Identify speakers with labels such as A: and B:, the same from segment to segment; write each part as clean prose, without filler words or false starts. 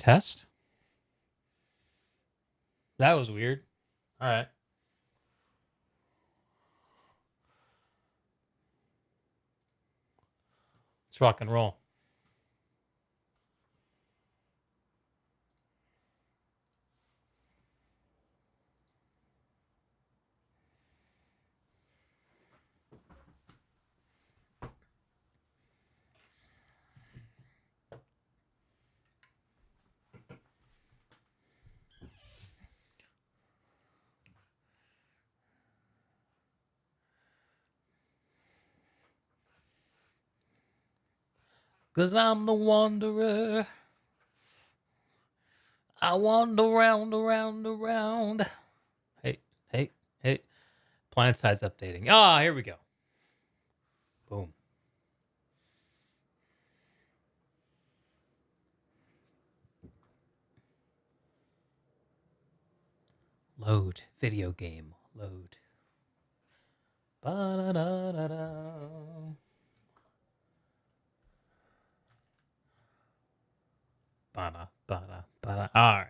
A: Test? That was weird. All right. Let's rock and roll. Cause I'm the wanderer. I wander round, around, around. Hey, hey, hey. Plant side's updating. Ah, here we go. Boom. Load. Video game. Load. Ba-da-da-da-da. Ba-da, ba-da, ba-da. All right.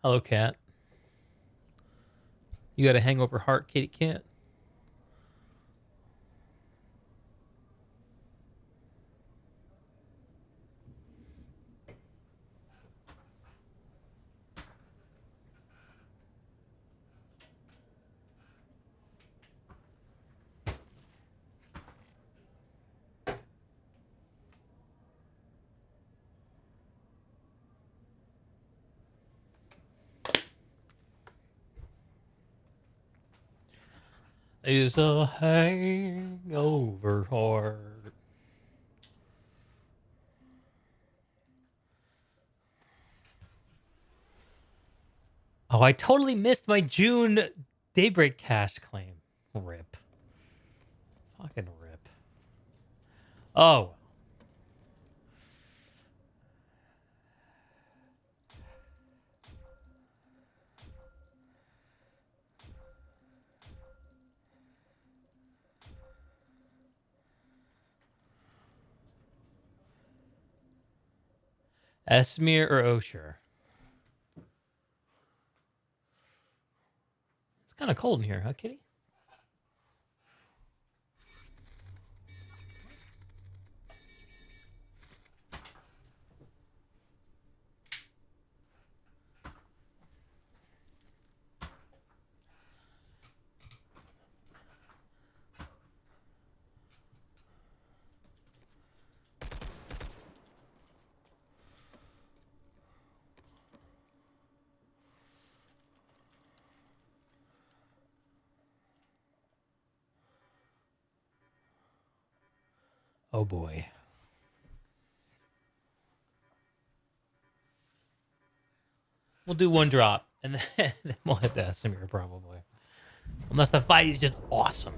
A: Hello, cat. You got a hangover heart, kitty cat? Is a hangover heart. Oh, I totally missed my June Daybreak cash claim. Rip. Fucking rip. Oh. Esmir or Osher? It's kind of cold in here, huh, kitty? Oh boy. We'll do one drop, and then we'll hit the Esmir probably. Unless the fight is just awesome.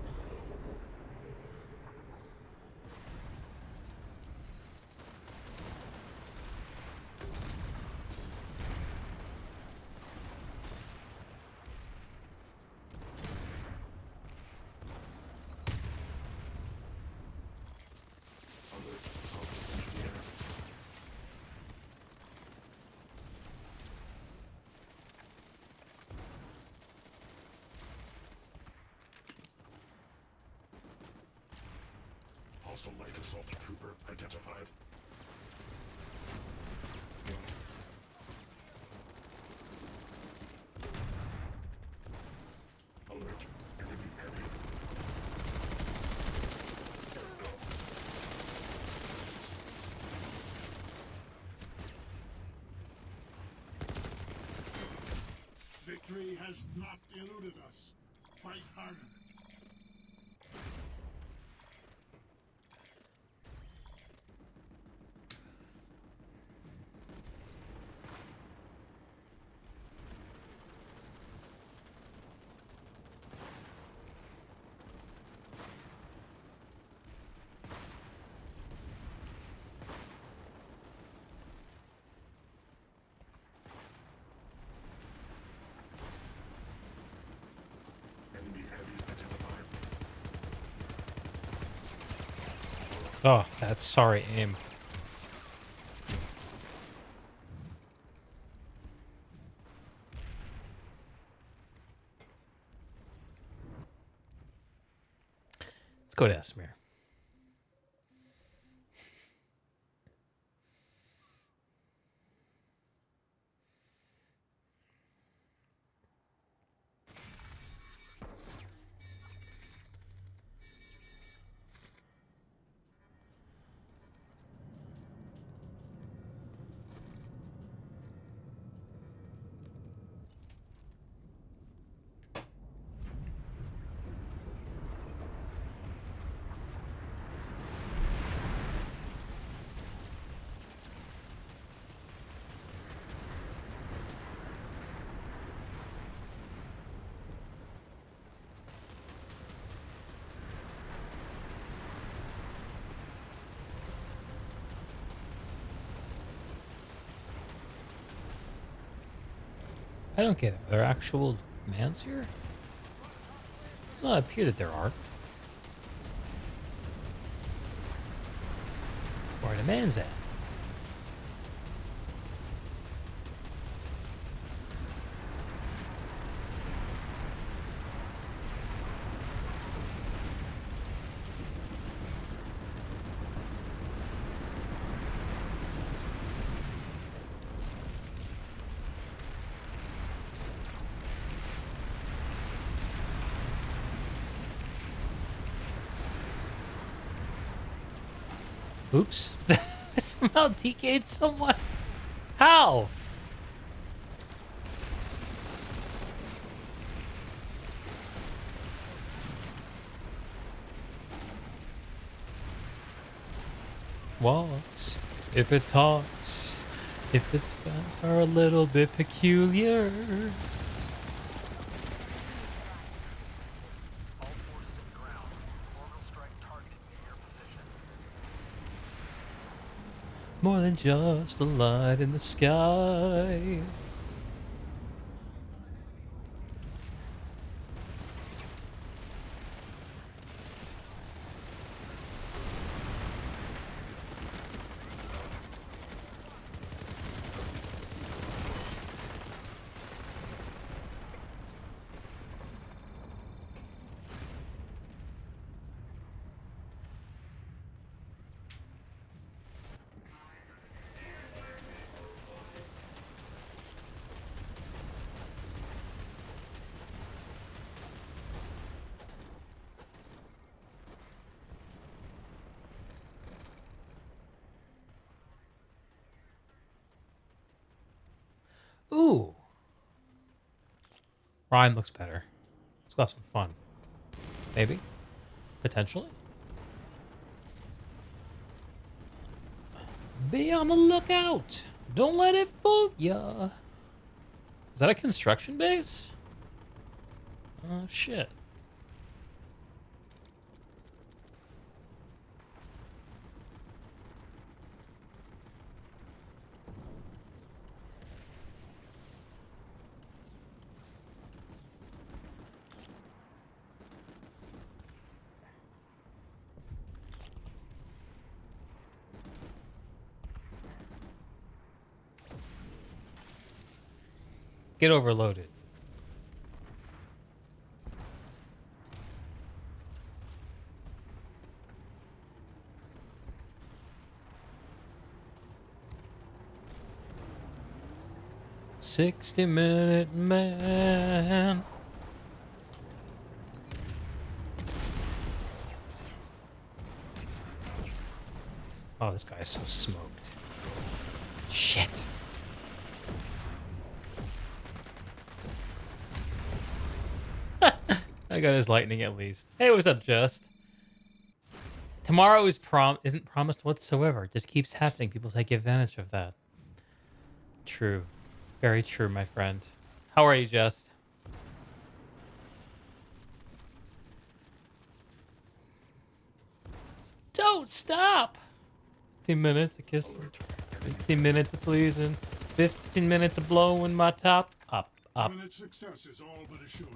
B: Hostile light assault trooper identified. Alert. Enemy heavy.
C: Victory has not eluded us.
B: Fight harder. Enemy heavy identified.
A: Oh, that's sorry aim. Let's go to Esmir. I don't get it. Are there actual demands here? It does not appear that there are. Where are demands at? Oops. I somehow DK'd someone. How? Walks, if it talks, if its spells are a little bit peculiar. More than just a light in the sky. Ooh. Rhyme looks better. Let's go have some fun. Maybe. Potentially. Be on the lookout. Don't let it fool ya. Is that a construction base? Oh, shit. Get overloaded. "60-minute man." Oh, this guy's so smoked. Shit. I got his lightning at least. Hey, what's up, Just? Tomorrow isn't promised whatsoever. It just keeps happening. People take advantage of that. True. Very true, my friend. How are you, Just? Don't stop! 15 minutes of kissing. 15 minutes of pleasing. 15 minutes of blowing my top. Up, up.
B: Imminent success is all but assured.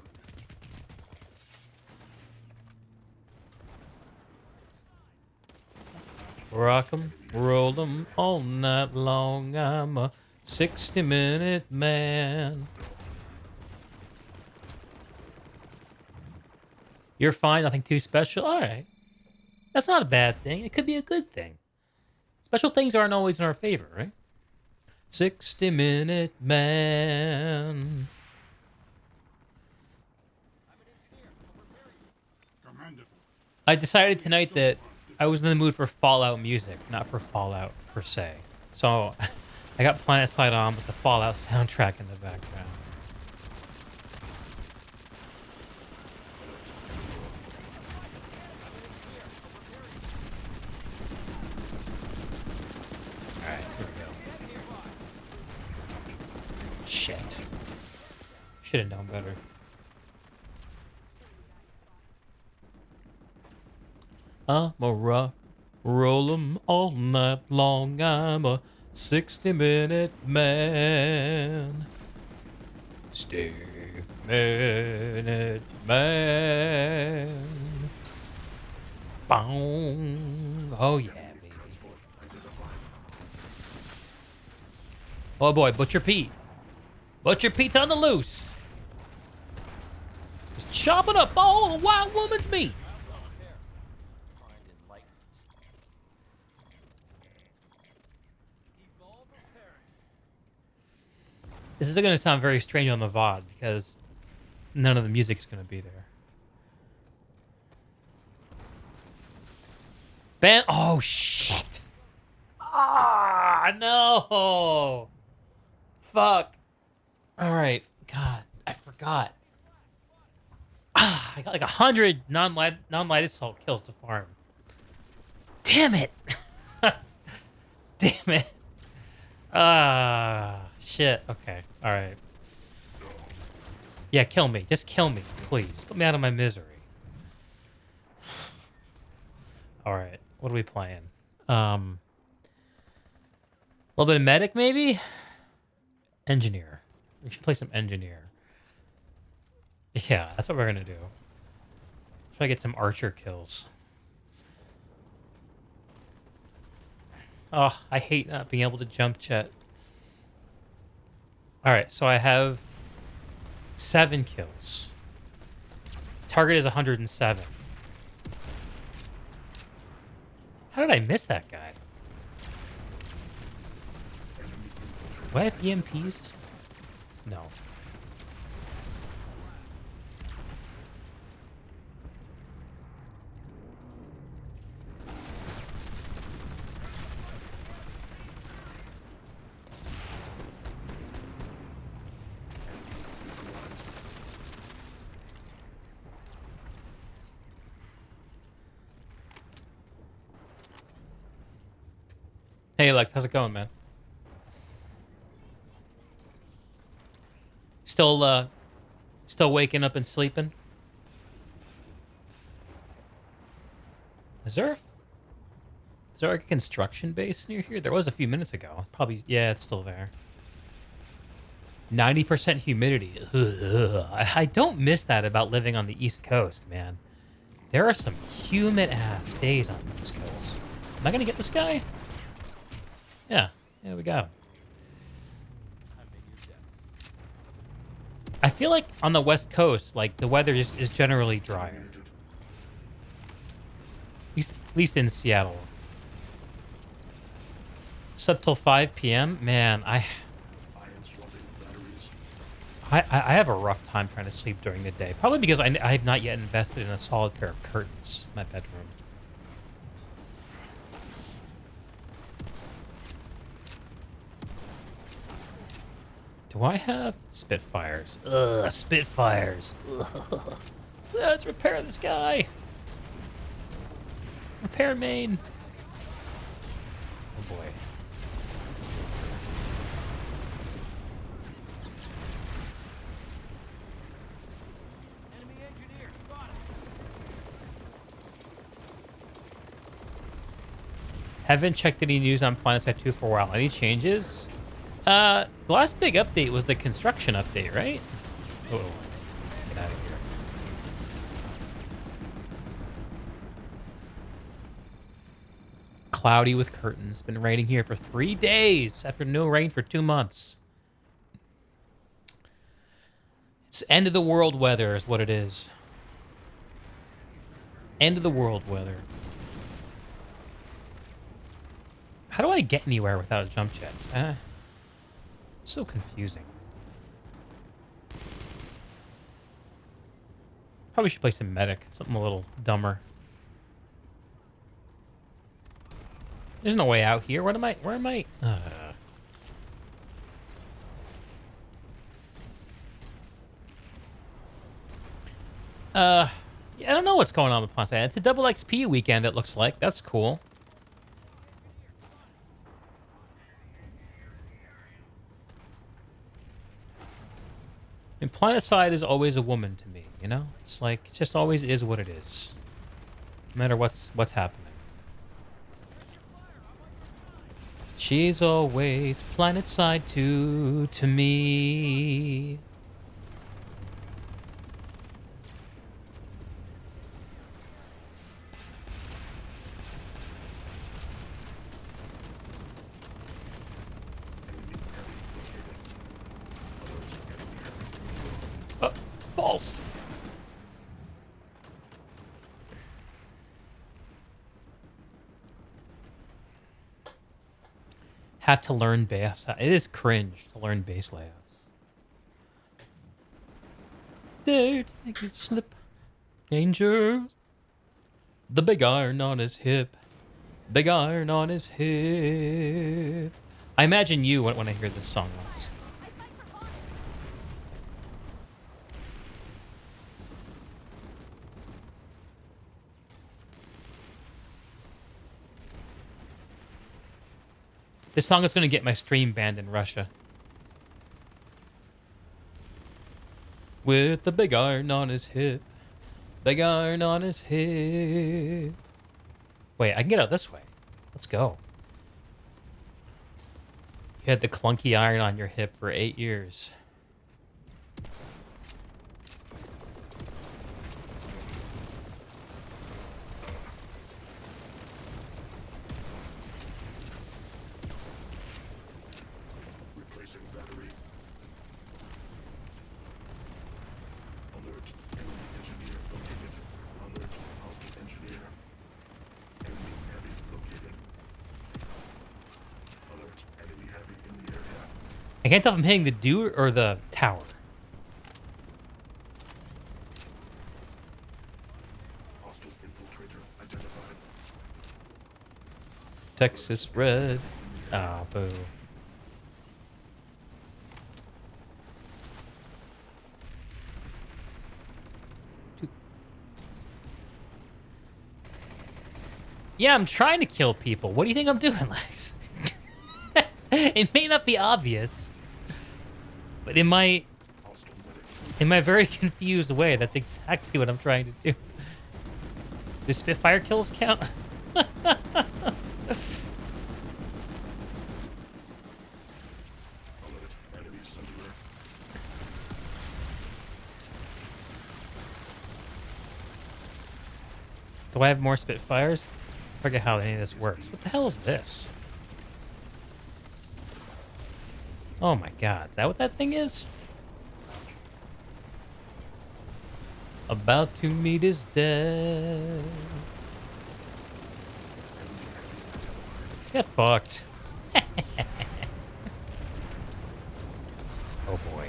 A: Rock 'em, roll 'em all night long. I'm a 60-minute man. You're fine, nothing too special? Alright. That's not a bad thing. It could be a good thing. Special things aren't always in our favor, right? 60-minute man.
B: Commendable.
A: I decided tonight that I was in the mood for Fallout music, not for Fallout per se. So I got Planet Side on with the Fallout soundtrack in the background. Alright, here we go. Shit. Should have known better. I'm a roll 'em all night long. I'm a 60-minute man. 60-minute man. Boom. Oh, yeah, baby. Oh, boy. Butcher Pete. Butcher Pete's on the loose. Just chopping up all a wild woman's meat. This is going to sound very strange on the VOD because none of the music is going to be there. Oh, shit. Ah, no. Fuck. All right. God, I forgot. Ah, I got like 100 non-light assault kills to farm. Damn it. Damn it. Ah, shit. Okay. All right. Yeah, kill me. Just kill me, please. Put me out of my misery. All right. What are we playing? A little bit of medic, maybe? Engineer. We should play some engineer. Yeah, that's what we're gonna do. Try to get some archer kills. Oh, I hate not being able to jump jet. Alright, so I have 7 kills. Target is 107. How did I miss that guy? Do I have EMPs? No. Hey, Lex, how's it going, man? Still waking up and sleeping? Is there like a construction base near here? There was a few minutes ago. Probably, yeah, it's still there. 90% humidity. Ugh. I don't miss that about living on the East Coast, man. There are some humid-ass days on the East Coast. Am I gonna get this guy? Yeah, we got him. I feel like on the West Coast, like, the weather is generally drier. At least in Seattle. Slept till 5 p.m.? Man, I have a rough time trying to sleep during the day. Probably because I have not yet invested in a solid pair of curtains in my bedroom. Do I have Spitfires? Ugh, Spitfires. Ugh. Let's repair this guy. Repair main. Oh boy.
C: Enemy engineer spotted.
A: Haven't checked any news on PlanetSide 2 for a while. Any changes? The last big update was the construction update, right? Oh, get out of here. Cloudy with curtains. Been raining here for 3 days after no rain for 2 months. It's end of the world weather is what it is. End of the world weather. How do I get anywhere without jump jets? So confusing. Probably should play some medic. Something a little dumber. There's no way out here. Where am I? Yeah, I don't know what's going on with PlanetSide. It's a double XP weekend, it looks like. That's cool. And PlanetSide is always a woman to me, you know? It's like, it just always is what it is. No matter what's happening. She's always PlanetSide 2 to me. Balls. Have to learn base. It is cringe to learn base layouts. Dare to make it slip. Danger. The big iron on his hip. Big iron on his hip. I imagine you when I hear this song once. This song is going to get my stream banned in Russia. With the big iron on his hip. Big iron on his hip. Wait, I can get out this way. Let's go. You had the clunky iron on your hip for 8 years. I can't tell if I'm hitting the dude or the tower. Texas red. Ah, boo. Yeah, I'm trying to kill people. What do you think I'm doing, Lex? It may not be obvious, but in my very confused way, that's exactly what I'm trying to do. Do Spitfire kills count? Do I have more Spitfires? I forget how any of this works. What the hell is this? Oh my god, is that what that thing is? About to meet his death. Get fucked. Oh boy.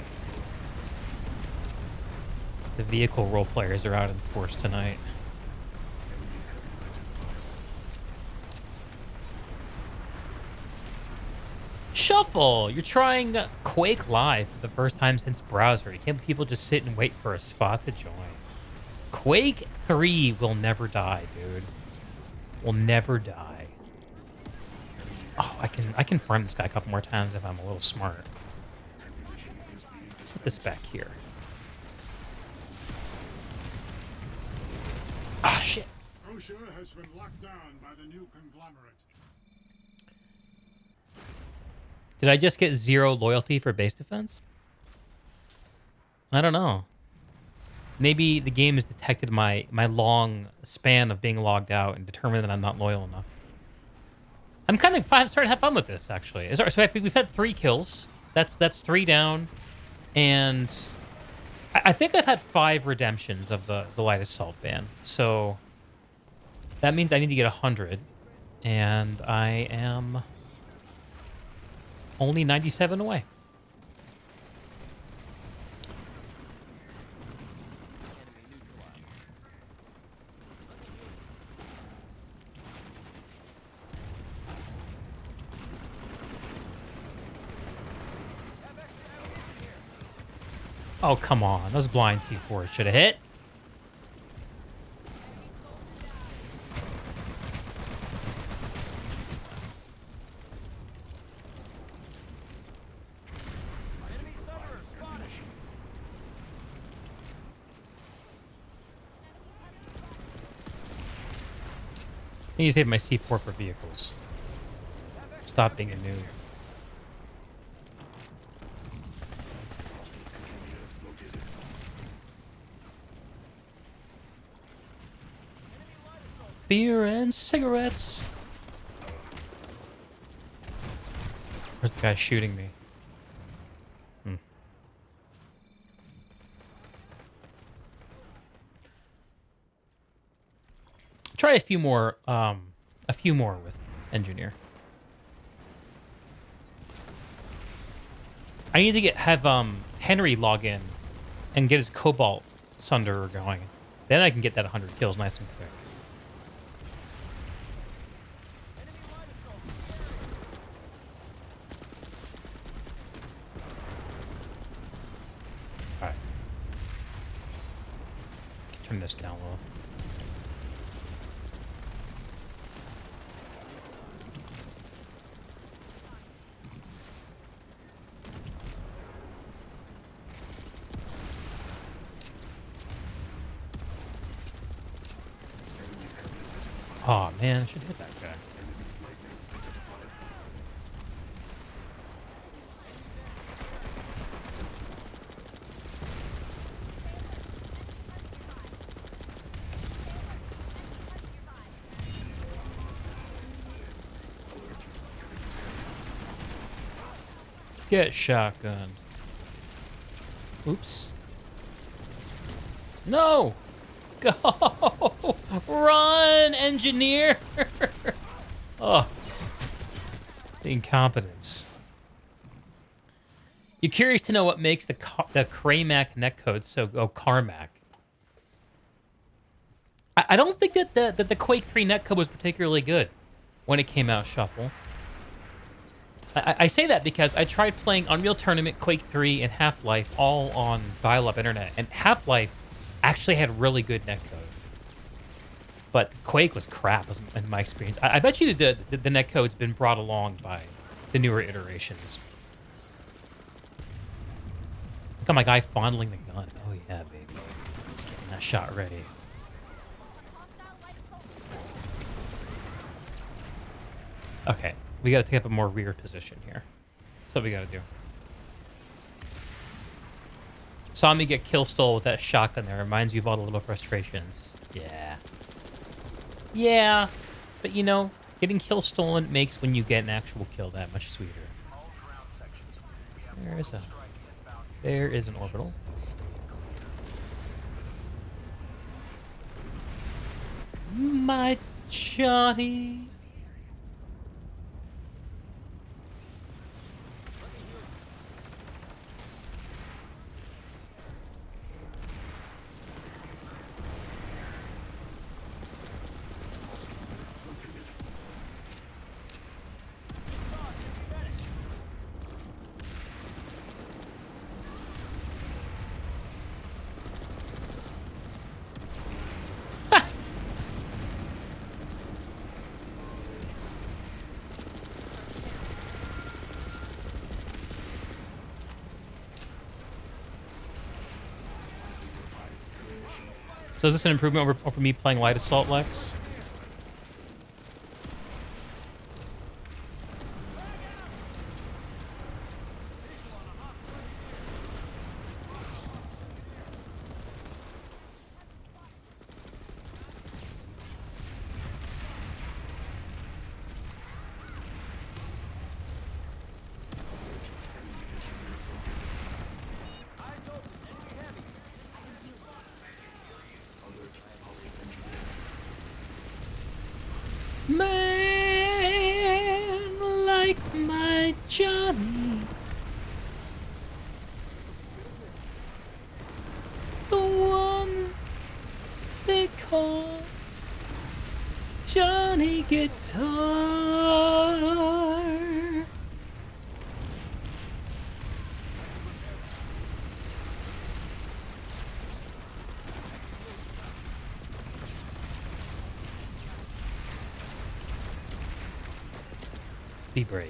A: The vehicle role players are out in force tonight. Shuffle! You're trying Quake Live for the first time since browser. You can't let people just sit and wait for a spot to join. Quake 3 will never die, dude. Will never die. Oh, I can farm this guy a couple more times if I'm a little smart. Put this back here. Ah, shit.
B: OSHA has been locked down by the new conglomerate.
A: Did I just get 0 loyalty for base defense? I don't know. Maybe the game has detected my long span of being logged out and determined that I'm not loyal enough. I'm kind of starting to have fun with this, actually. So I think we've had 3 kills. That's 3 down. And I think I've had 5 redemptions of the light assault ban. So that means I need to get 100. And I am only 97 away. Oh, come on. Those blind C4s should have hit.
C: Enemy submarine spotted.
A: I need to save my C4 for vehicles. Stop being a noob. Beer and cigarettes. Where's the guy shooting me? Try a few more with engineer. I need to have Henry log in and get his Cobalt Sunderer going. Then I can get that 100 kills nice and quick. Alright. Turn this down low. Oh man, I should hit that guy. Get shotgunned. Oops. No! Go! Run, engineer! Oh. The incompetence. You're curious to know what makes the Craymac netcode so... Oh, Carmack. I don't think that the Quake 3 netcode was particularly good when it came out, Shuffle. I say that because I tried playing Unreal Tournament, Quake 3, and Half-Life all on dial-up internet, and Half-Life actually had really good netcode. But Quake was crap, in my experience. I bet you the netcode's been brought along by the newer iterations. Look at my guy fondling the gun. Oh yeah, baby. He's getting that shot ready. Okay, we gotta take up a more rear position here. That's what we gotta do. Saw me get kill stole with that shotgun there. Reminds you of all the little frustrations. Yeah. Yeah, but you know, getting kill stolen makes when you get an actual kill that much sweeter. There is an orbital. My Johnny. So is this an improvement over me playing Light Assault, Lex? Man like my Johnny, the one they call Johnny Guitar. Be brave.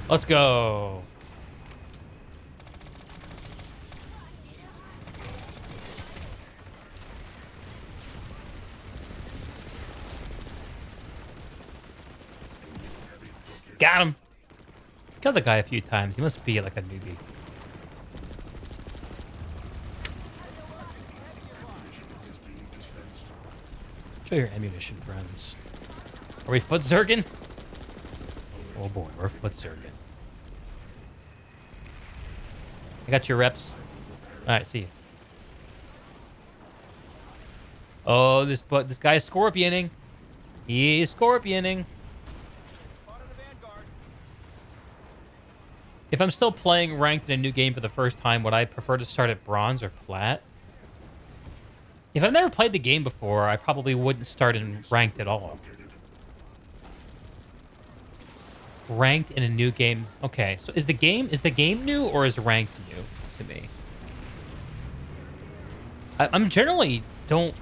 A: Let's go. Got him. Killed the guy a few times. He must be like a newbie. Show your ammunition, friends. Are we foot zerging? Oh boy, we're foot zerging. I got your reps. Alright, see you. Oh, this guy's scorpioning. He is scorpioning. If I'm still playing ranked in a new game for the first time, would I prefer to start at bronze or plat? If I've never played the game before, I probably wouldn't start in ranked at all. Ranked in a new game. Okay, so is the game new or is ranked new to me? I'm generally don't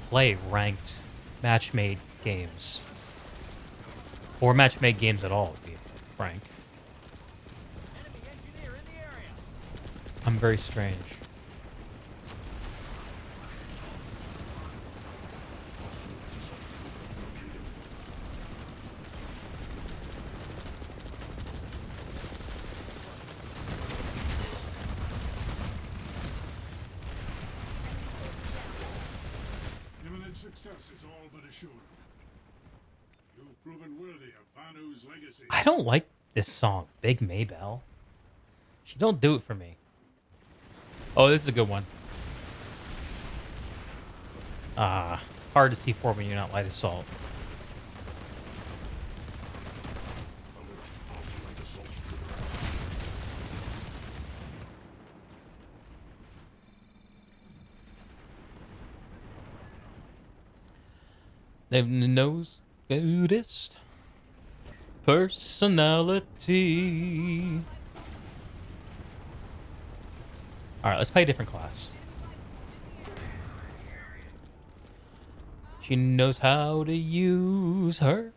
A: play ranked match-made games. Or match-made games at all would be frank. I'm very strange.
B: Imminent success is all but assured. You've proven worthy of Vanu's legacy.
A: I don't like this song, Big Maybell. She don't do it for me. Oh, this is a good one. Hard to see for when you're not Light Assault. The nose goodest personality. Alright, let's play a different class. She knows how to use her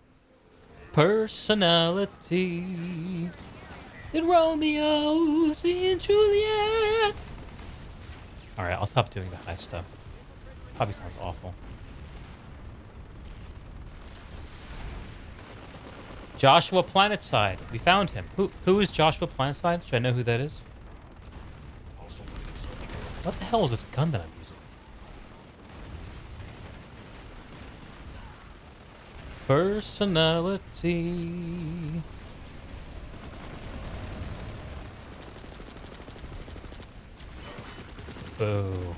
A: personality. In Romeo and Juliet. Alright, I'll stop doing the high stuff. Probably sounds awful. Joshua Planetside. We found him. Who is Joshua Planetside? Should I know who that is? What the hell is this gun that I'm using? Personality. Boo.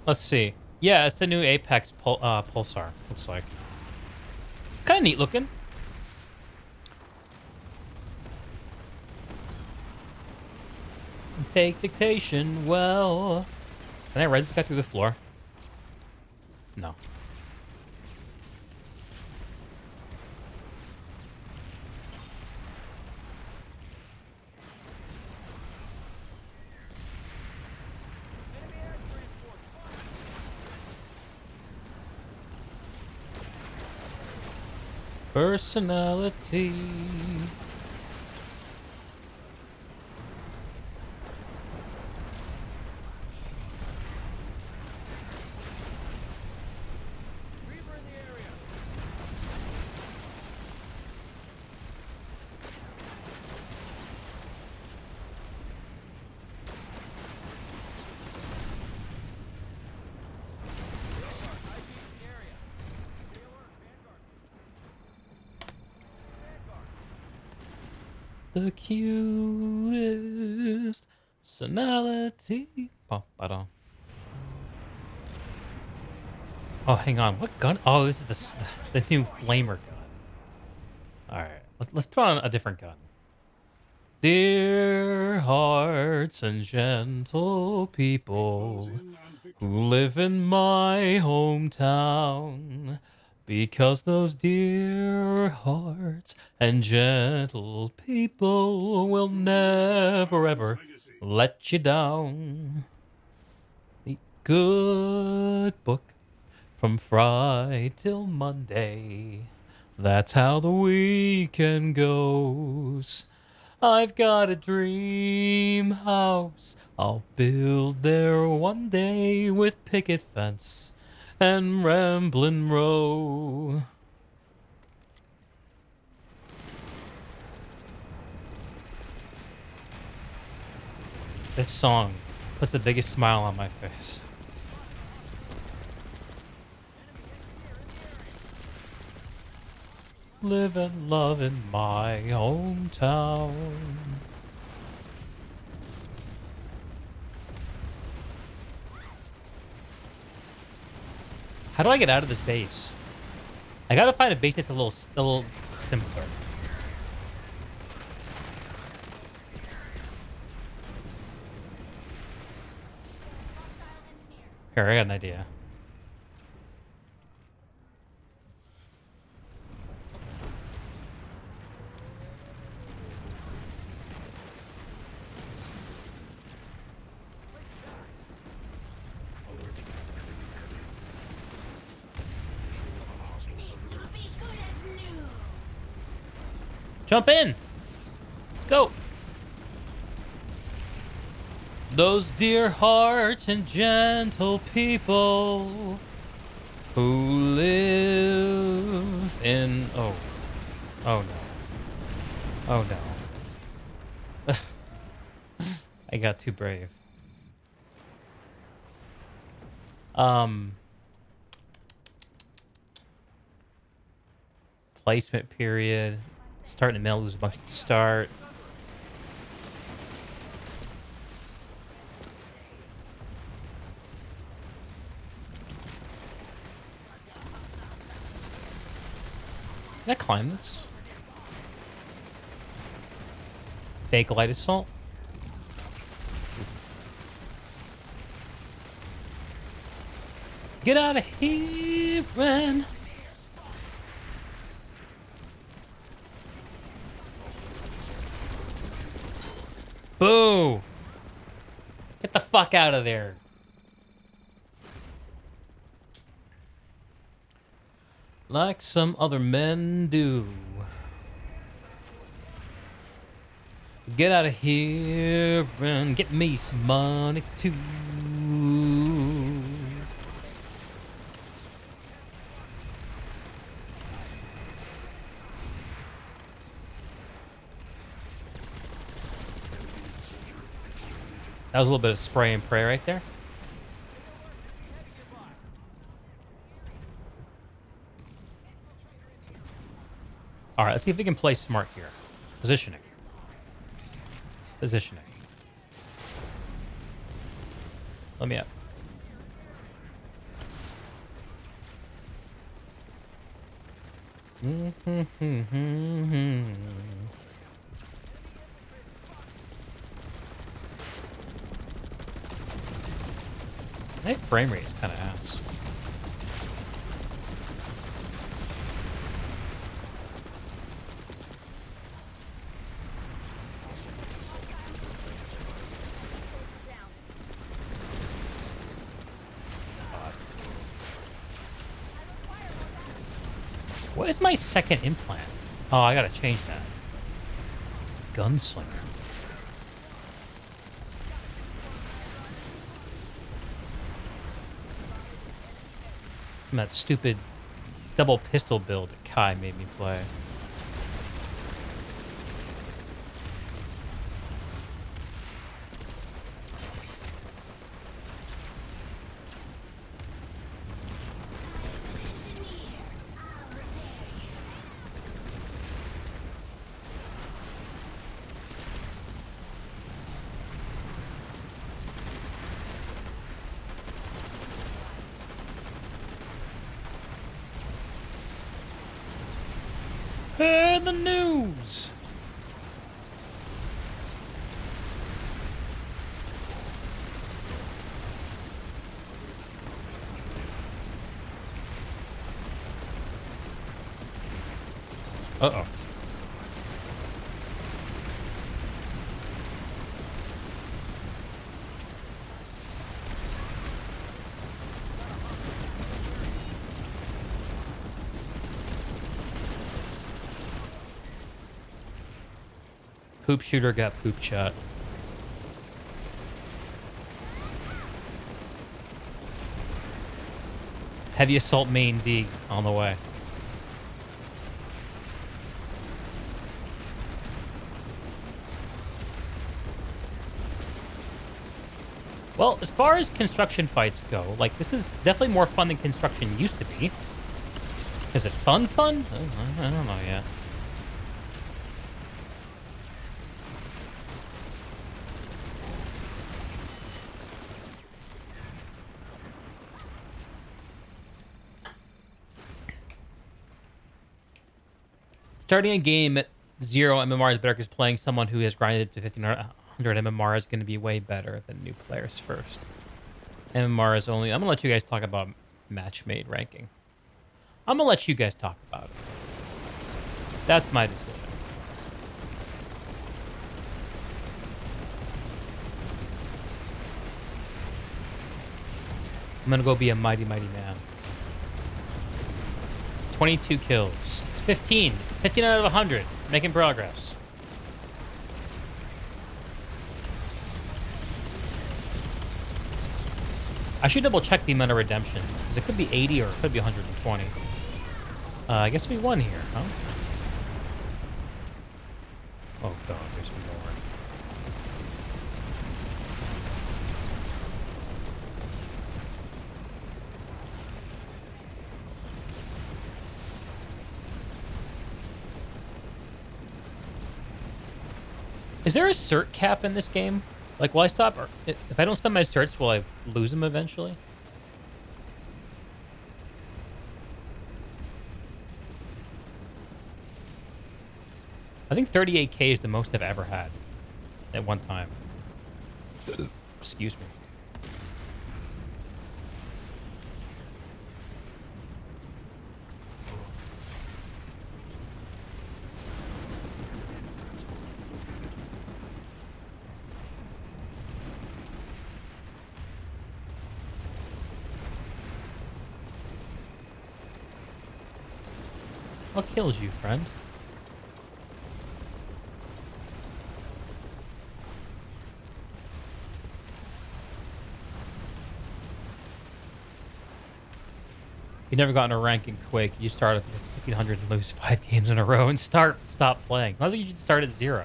A: Let's see. Yeah, it's the new Apex Pulsar, looks like. Kind of neat looking. Take dictation well. Can I res this guy through the floor? No. personality.
C: Reaper in the area. ID in the area. Stay alert, Vanguard.
A: The cutest personality. Ba-ba-da. Oh, hang on. What gun? Oh, this is the new flamer gun. All right, let's put on a different gun. Dear hearts and gentle people
B: Closing on victory.
A: who live in my hometown, because those dear hearts and gentle people will never ever
B: Legacy.
A: let you down. The good book from Friday till Monday. That's how the weekend goes. I've got a dream house I'll build there one day with picket fence and ramblin' row. This song puts the biggest smile on my face. Live and love in my hometown. How do I get out of this base? I gotta find a base that's a little simpler. Here, I got an idea. Jump in! Let's go! Those dear hearts and gentle people who live in... Oh. Oh no. Oh no. I got too brave. Placement period. Start in the middle, lose a bunch at the start. Can I climb this? Fake light assault? Get out of here, friend! Boo! Get the fuck out of there. Like some other men do. Get out of here and get me some money too. That was a little bit of spray and pray right there. All right, let's see if we can play smart here. Positioning. Positioning. Let me up. My frame rate is kind of ass. What is my second implant? Oh, I gotta change that. It's a gunslinger. And that stupid double pistol build that Kai made me play. And the news! Uh-oh. Poop shooter got poop shot. Heavy assault main D on the way. Well, as far as construction fights go, like, this is definitely more fun than construction used to be. Is it fun? I don't know yet. Starting a game at 0 MMR is better because playing someone who has grinded to 1500 MMR is going to be way better than new players first. MMR is only... I'm going to let you guys talk about match-made ranking. I'm going to let you guys talk about it. That's my decision. I'm going to go be a mighty, mighty man. 22 kills. It's 15. 15 out of 100. Making progress. I should double check the amount of redemptions, because it could be 80 or it could be 120. I guess we won here, huh? Oh god, there's more. Is there a cert cap in this game? Like, will I stop? Or if I don't spend my certs, will I lose them eventually? I think 38k is the most I've ever had at one time. Excuse me. What kills you, friend? You've never gotten a rank in Quake. You start at 1500 and lose 5 games in a row and stop playing. Sounds like you should start at 0.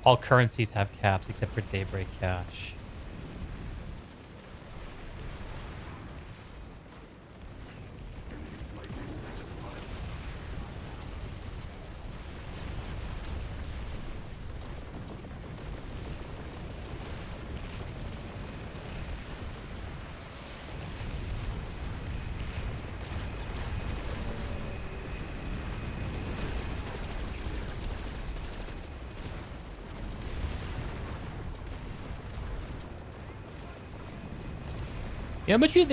A: All currencies have caps except for Daybreak Cash. Yeah, but you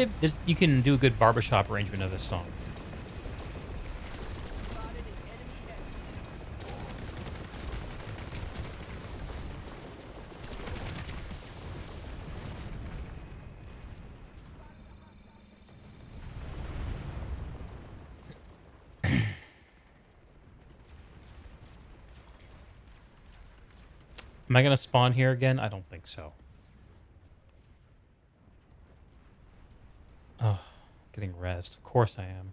A: can do a good barbershop arrangement of this song. Am I going to spawn here again? I don't think so. Oh, getting rezzed. Of course I am.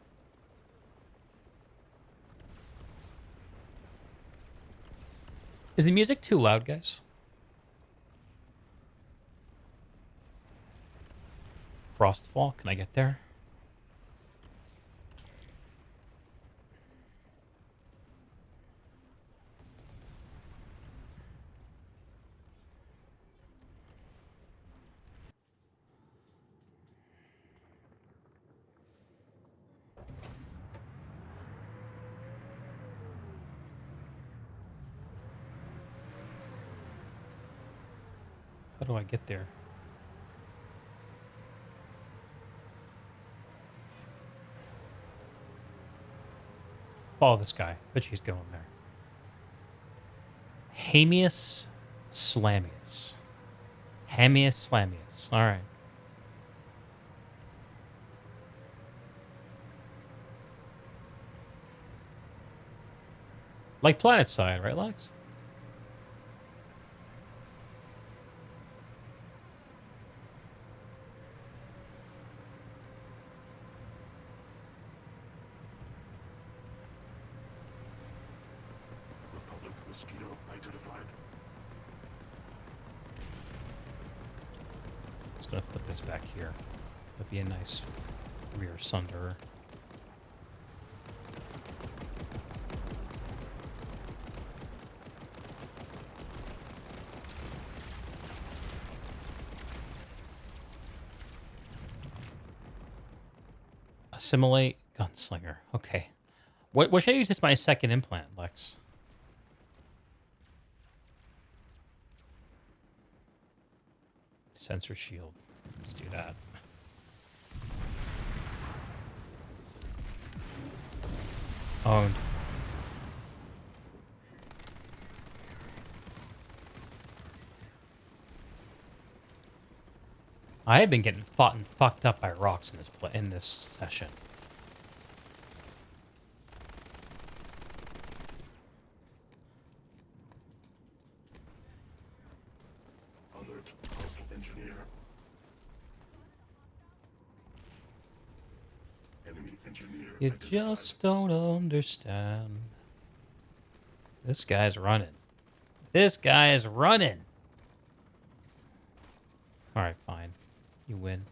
A: Is the music too loud, guys? Frostfall, can I get there? How do I get there? Follow this guy. Bet she's going there. Hamius Slamius. Hamius Slamius. All right. Like Planet Side, right, Lex?
B: Republic mosquito identified.
A: Just gonna put this back here. That'd be a nice rear sunderer. Assimilate gunslinger. Okay. What should I use as my second implant, Lex? Sensor shield. Let's do that. Owned. I have been getting fought and fucked up by rocks in this session.
B: Alert. Hostile engineer. Enemy engineer.
A: You
B: identified.
A: just don't understand. This guy's running. This guy is running. All right, fine. You win.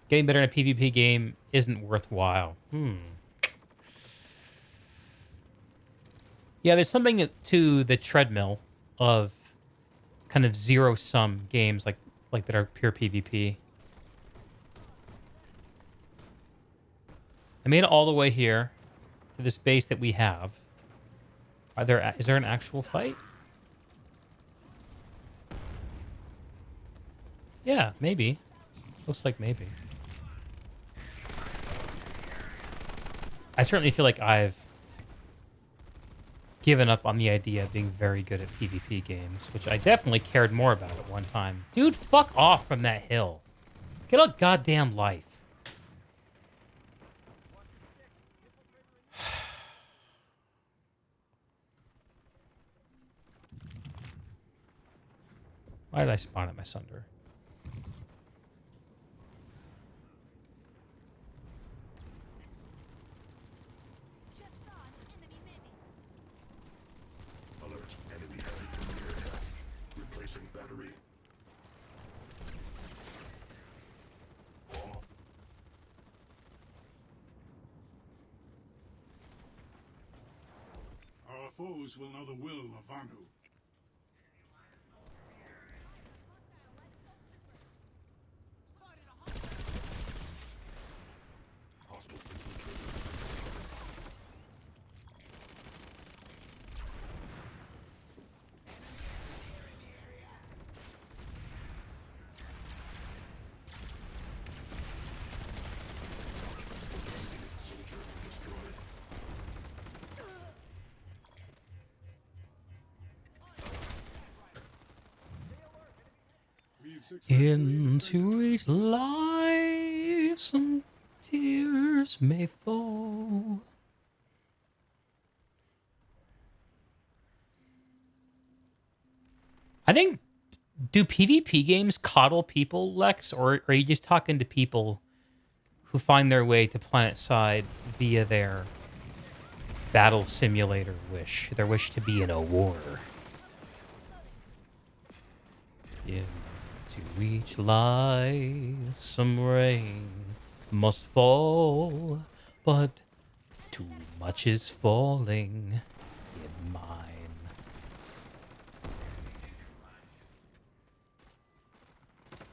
A: Getting better in a PvP game isn't worthwhile. Yeah, there's something to the treadmill of kind of zero-sum games like that are pure PvP. I made it all the way here to this base that we have. Is there an actual fight? Yeah, maybe. Looks like maybe. I certainly feel like I've given up on the idea of being very good at PvP games, which I definitely cared more about at one time. Dude, fuck off from that hill. Get a goddamn life. Why did I spawn at my sunder?
B: Alert. Enemy heavy in the area. Replacing battery. Oh. Our foes will know the will of Vanu. Hostile infiltrator. Soldier destroyed. We've successfully
A: Into each life. some tears may fall. I think, do PvP games coddle people, Lex, or are you just talking to people who find their way to planet side via their battle simulator wish, their wish to be in a war? Into each life some rain must fall, but too much is falling in mine.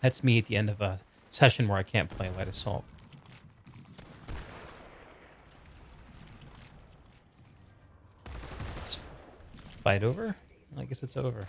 A: That's me at the end of a session where I can't play Light Assault. Is fight over? I guess it's over.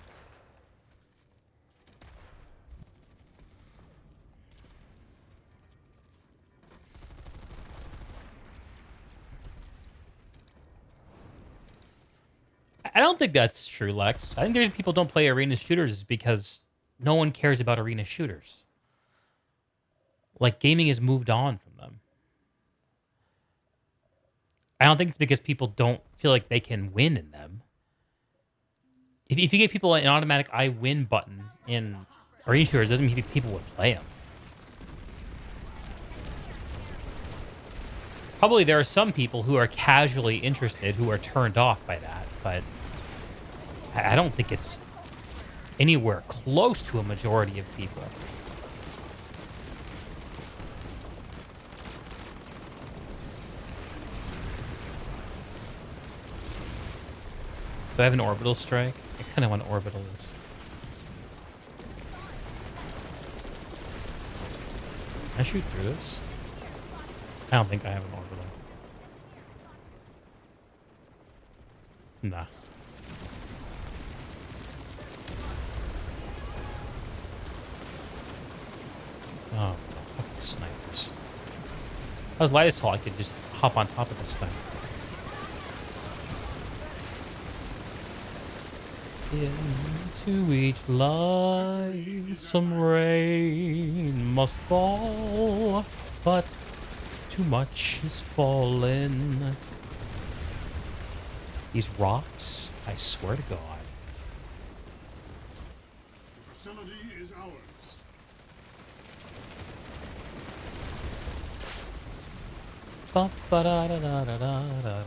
A: I don't think that's true, Lex. I think there's people don't play arena shooters is because no one cares about arena shooters. Like, gaming has moved on from them. I don't think it's because people don't feel like they can win in them. If you give people an automatic I win button in arena shooters, doesn't mean people would play them. Probably there are some people who are casually interested who are turned off by that, but I don't think it's anywhere close to a majority of people. Do I have an orbital strike? I kind of want to orbital this. Can I shoot through this? I don't think I have an orbital. Nah. Oh, fucking snipers. If I was Light Assault, I could just hop on top of this thing. Into each life some rain must fall, but too much is fallen. These rocks, I swear to God.
B: The facility is ours.
A: Ba ba da da da da da da.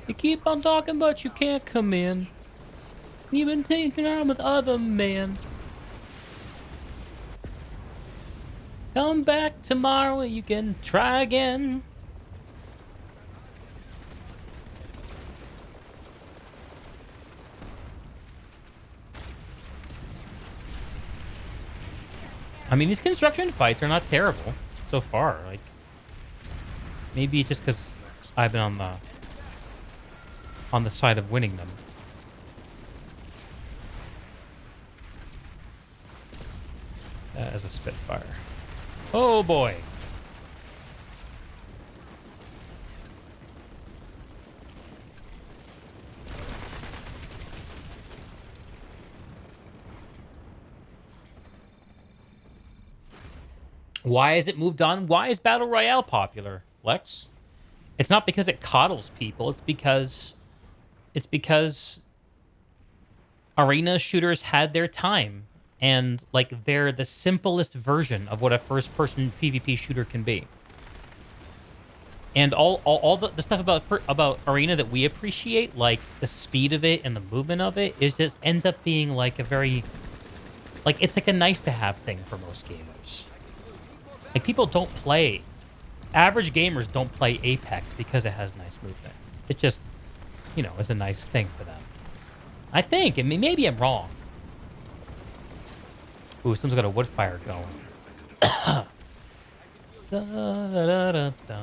A: You keep on talking, but you can't come in. You've been taking on with other men. Come back tomorrow, you can try again. I mean, these construction fights are not terrible so far. Like, maybe just because I've been on the side of winning them. As a Spitfire. Oh boy. Why has it moved on? Why is Battle Royale popular, Lex? It's not because it coddles people. It's because arena shooters had their time, and like they're the simplest version of what a first-person PvP shooter can be. And all the stuff about arena that we appreciate, like the speed of it and the movement of it, is just ends up being like a very, like, it's like a nice to have thing for most gamers. Like, people don't play, average gamers don't play Apex because it has nice movement. It just, you know, is a nice thing for them. I think. I mean, maybe I'm wrong. Ooh, someone's got a wood fire going. Da, da, da, da, da.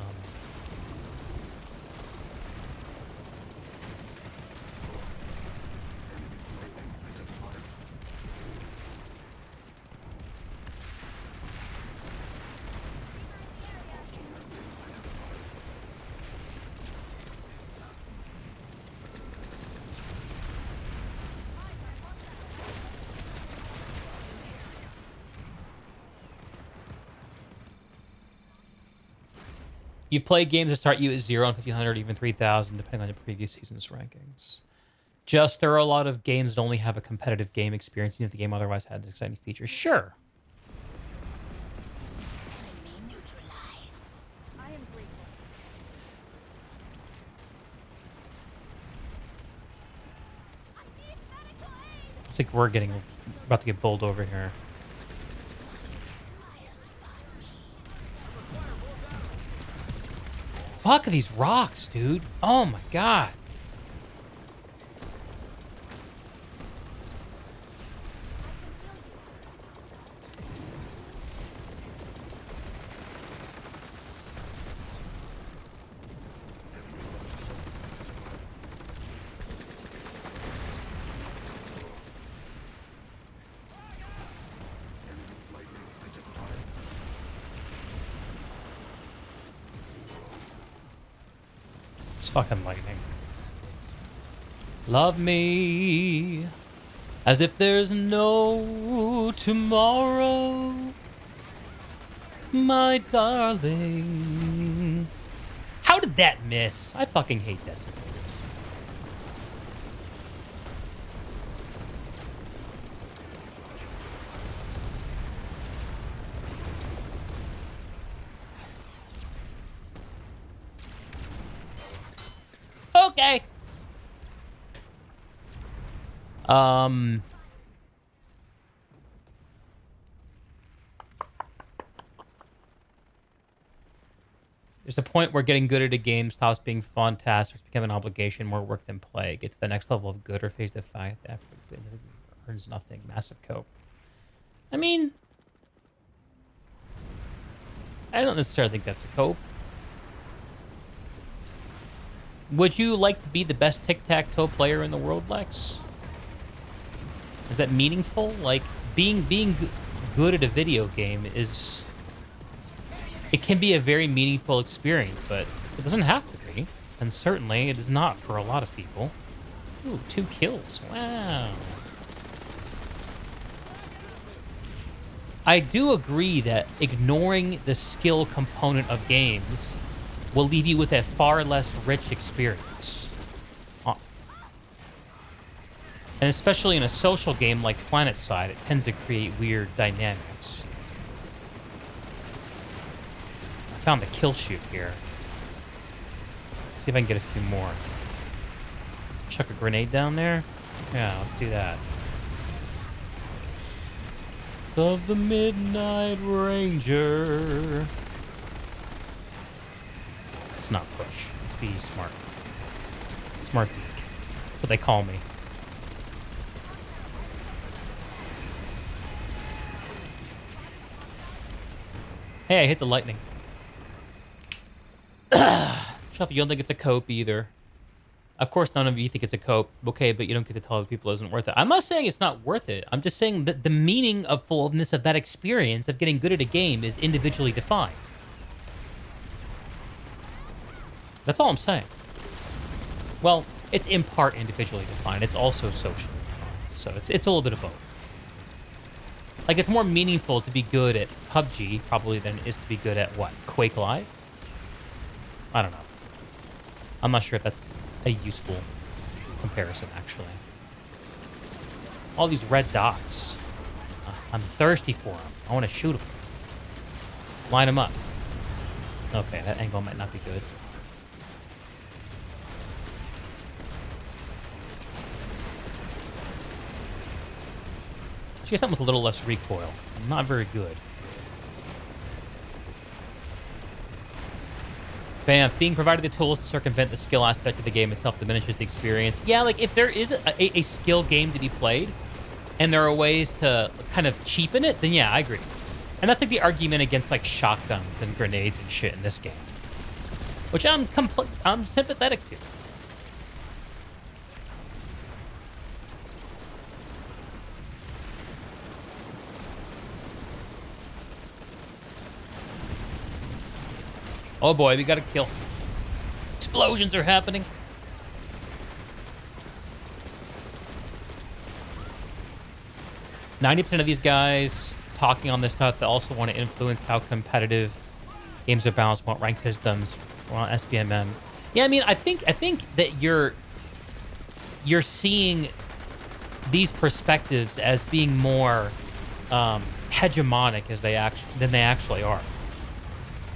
A: You've played games that start you at 0 and 1500, even 3000, depending on the previous season's rankings. Just there are a lot of games that only have a competitive game experience, even if the game otherwise had exciting features. Sure.
D: Enemy neutralized.
C: I am grateful. I need medical aid.
A: It's like we're getting about to get bowled over here. Fuck these rocks, dude. Oh my god. It's fucking lightning. Love me as if there's no tomorrow, my darling. How did that miss? I fucking hate decimators. Okay. There's a point where getting good at a game stops being fun, tasks become an obligation, more work than play. Get to the next level of good or face the fact that effort earns nothing. Massive cope. I mean, I don't necessarily think that's a cope. Would you like to be the best tic-tac-toe player in the world, Lex? Is that meaningful? Like, being good at a video game is... It can be a very meaningful experience, but it doesn't have to be. And certainly, it is not for a lot of people. Ooh, 2 kills. Wow. I do agree that ignoring the skill component of games will leave you with a far less rich experience. And especially in a social game like PlanetSide, it tends to create weird dynamics. I found the kill shoot here. See if I can get a few more. Chuck a grenade down there? Yeah, let's do that. Of the Midnight Ranger. Let's not push. Let's be smart. Smart geek. That's what they call me. Hey, I hit the lightning. Shuffle, you don't think it's a cope either. Of course, none of you think it's a cope. Okay, but you don't get to tell other people it isn't worth it. I'm not saying it's not worth it. I'm just saying that the meaning of fullness of that experience of getting good at a game is individually defined. That's all I'm saying. Well, it's in part individually defined. It's also socially defined. So it's a little bit of both. Like, it's more meaningful to be good at PUBG, probably, than it is to be good at, what, Quake Live? I don't know. I'm not sure if that's a useful comparison, actually. All these red dots. I'm thirsty for them. I want to shoot them. Line them up. Okay, that angle might not be good. Get something with a little less recoil. Not very good. Bam. Being provided the tools to circumvent the skill aspect of the game itself diminishes the experience. Yeah, like, if there is a skill game to be played, and there are ways to kind of cheapen it, then yeah, I agree. And that's like the argument against, like, shotguns and grenades and shit in this game. Which I'm sympathetic to. Oh boy, we got a kill. Explosions are happening. % of these guys talking on this stuff, they also want to influence how competitive Games are balanced, want ranked systems, want SBMM. Yeah, I mean, I think that you're seeing these perspectives as being more hegemonic than they actually are.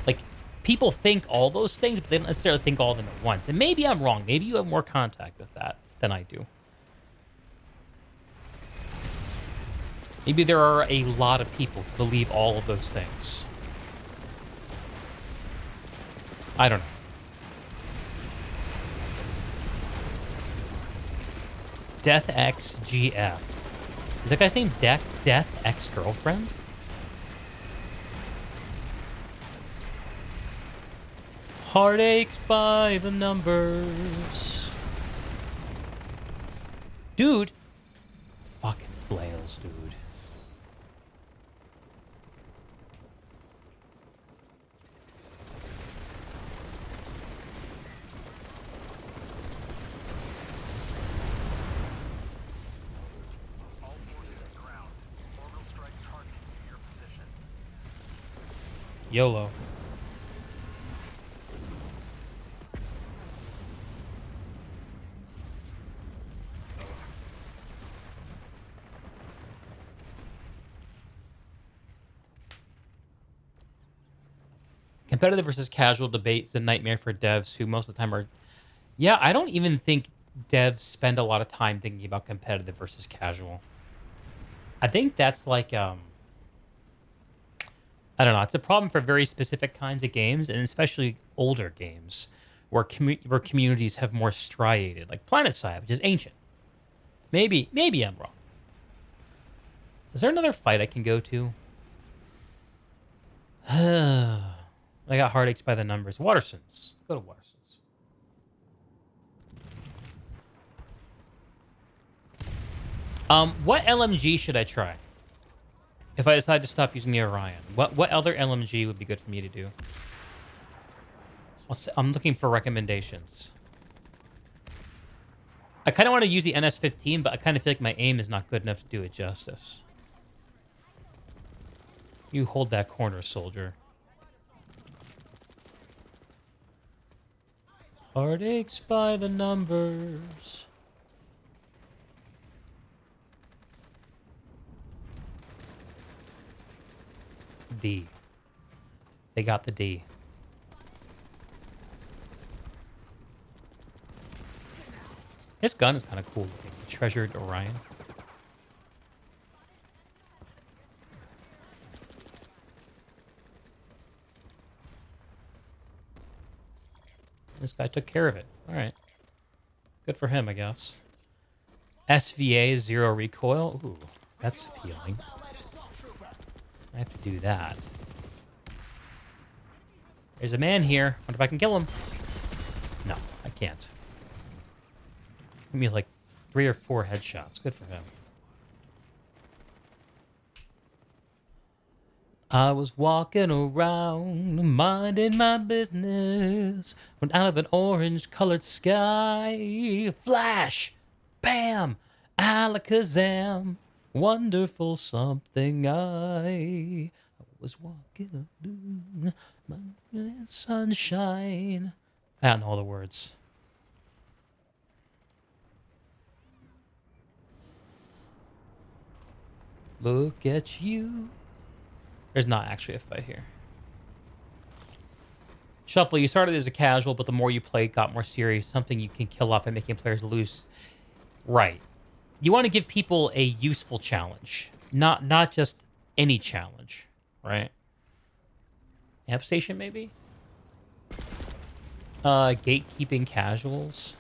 A: Like, people think all those things, but they don't necessarily think all of them at once. And maybe I'm wrong. Maybe you have more contact with that than I do. Maybe there are a lot of people who believe all of those things. I don't know. Death X GF. Is that guy's name Death X Girlfriend? Heartaches by the numbers. Dude. Fucking flails, dude. YOLO. Competitive versus casual debate's a nightmare for devs who most of the time are... Yeah, I don't even think devs spend a lot of time thinking about competitive versus casual. I think that's like, I don't know. It's a problem for very specific kinds of games, and especially older games, where communities have more striated, like PlanetSide, which is ancient. Maybe I'm wrong. Is there another fight I can go to? I got heartaches by the numbers. Watersons. Go to Watersons. What LMG should I try? If I decide to stop using the Orion, what other LMG would be good for me to do? I'm looking for recommendations. I kind of want to use the NS-15, but I kind of feel like my aim is not good enough to do it justice. You hold that corner, soldier. Heartaches by the numbers. D. They got the D. This gun is kind of cool looking. Treasured Orion. This guy took care of it. All right. Good for him, I guess. SVA, zero recoil. Ooh, that's appealing. I have to do that. There's a man here. Wonder if I can kill him. No, I can't. Give me like 3 or 4 headshots. Good for him. I was walking around, minding my business, when out of an orange-colored sky, flash, bam, alakazam, wonderful something I was walking alone, minding sunshine. I don't know all the words. Look at you. There's not actually a fight here. Shuffle, you started as a casual, but the more you played, got more serious. Something you can kill up and making players lose. Right. You want to give people a useful challenge. Not just any challenge. Right? Amp station, maybe? Gatekeeping casuals.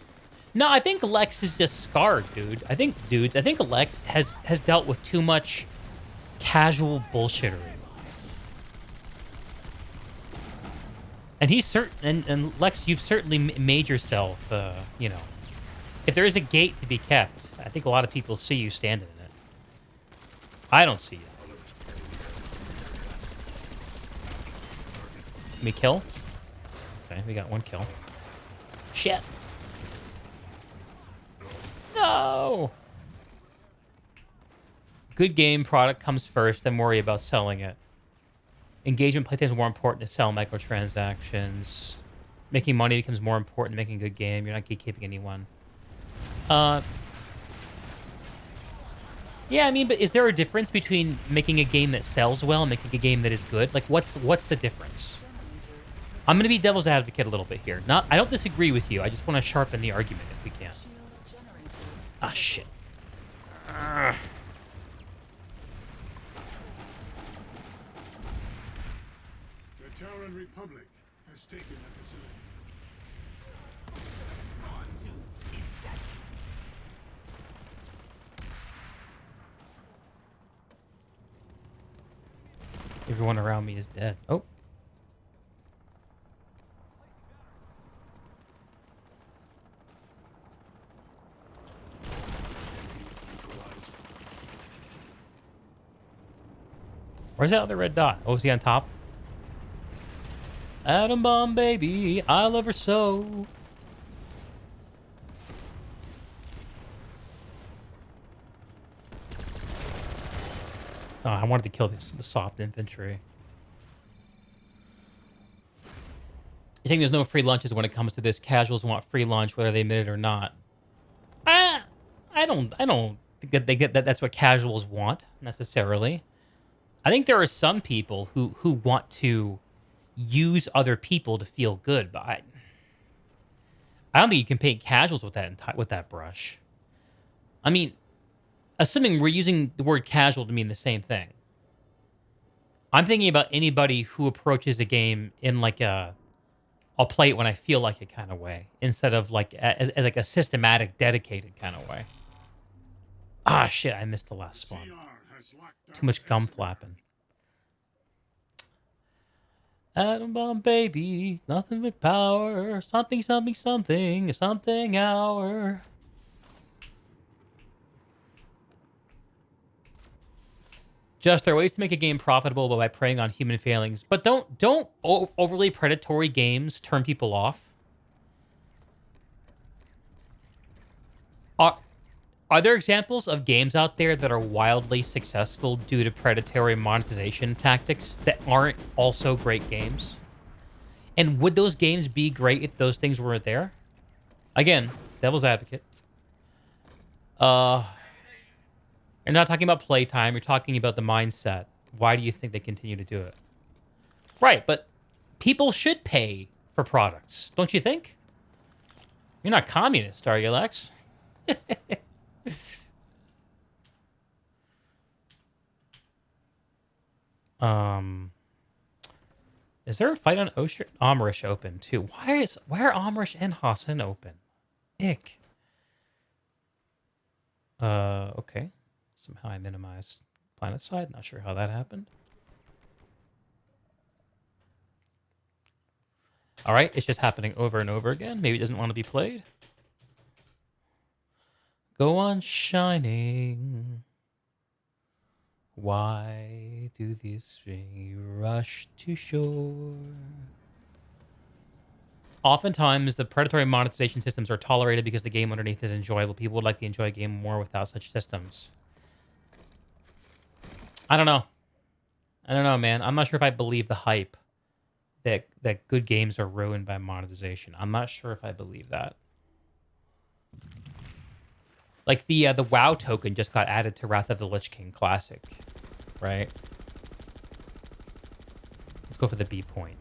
A: No, I think Lex is just scarred, dude. I think Lex has dealt with too much casual bullshittery. And he's certain, and Lex, you've certainly made yourself, you know, if there is a gate to be kept, I think a lot of people see you standing in it. I don't see you. Can we kill? Okay, we got 1 kill. Shit. No! Good game, product comes first, then worry about selling it. Engagement playtime is more important to sell microtransactions. Making money becomes more important than making a good game. You're not gatekeeping anyone. Yeah, I mean, but is there a difference between making a game that sells well and making a game that is good? Like, what's the difference? I'm gonna be devil's advocate a little bit here. I don't disagree with you. I just want to sharpen the argument if we can. Ah, shit.
B: The Terran Republic has taken the facility.
A: Everyone around me is dead. Oh. Where's that other red dot? Oh, is he on top? Atom bomb, baby. I love her so. Oh, I wanted to kill the soft infantry. You're saying there's no free lunches when it comes to this. Casuals want free lunch, whether they admit it or not. I don't think that they get that. That's what casuals want necessarily. I think there are some people who want to use other people to feel good, but I don't think you can paint casuals with that brush. I mean, assuming we're using the word casual to mean the same thing. I'm thinking about anybody who approaches a game in like I'll play it when I feel like it kind of way, instead of like as like a systematic, dedicated kind of way. Ah, shit! I missed the last spawn. Too much gum flapping. Atom bomb, baby, nothing but power. Something, something, something, something hour. Just there are ways to make a game profitable by preying on human failings, but don't overly predatory games turn people off. Are there examples of games out there that are wildly successful due to predatory monetization tactics that aren't also great games? And would those games be great if those things weren't there? Again, devil's advocate. You're not talking about playtime. You're talking about the mindset. Why do you think they continue to do it? Right, but people should pay for products, don't you think? You're not communist, are you, Lex? Is there a fight on Omrish open too? Why are Omrish and Hassan open? Ick. Okay. Somehow I minimized planet side. Not sure how that happened. All right, it's just happening over and over again. Maybe it doesn't want to be played. Go on shining. Why do these things rush to shore? Oftentimes, the predatory monetization systems are tolerated because the game underneath is enjoyable. People would like to enjoy a game more without such systems. I don't know. I don't know, man. I'm not sure if I believe the hype that good games are ruined by monetization. I'm not sure if I believe that. Like the WoW token just got added to Wrath of the Lich King Classic, right? Let's go for the B point.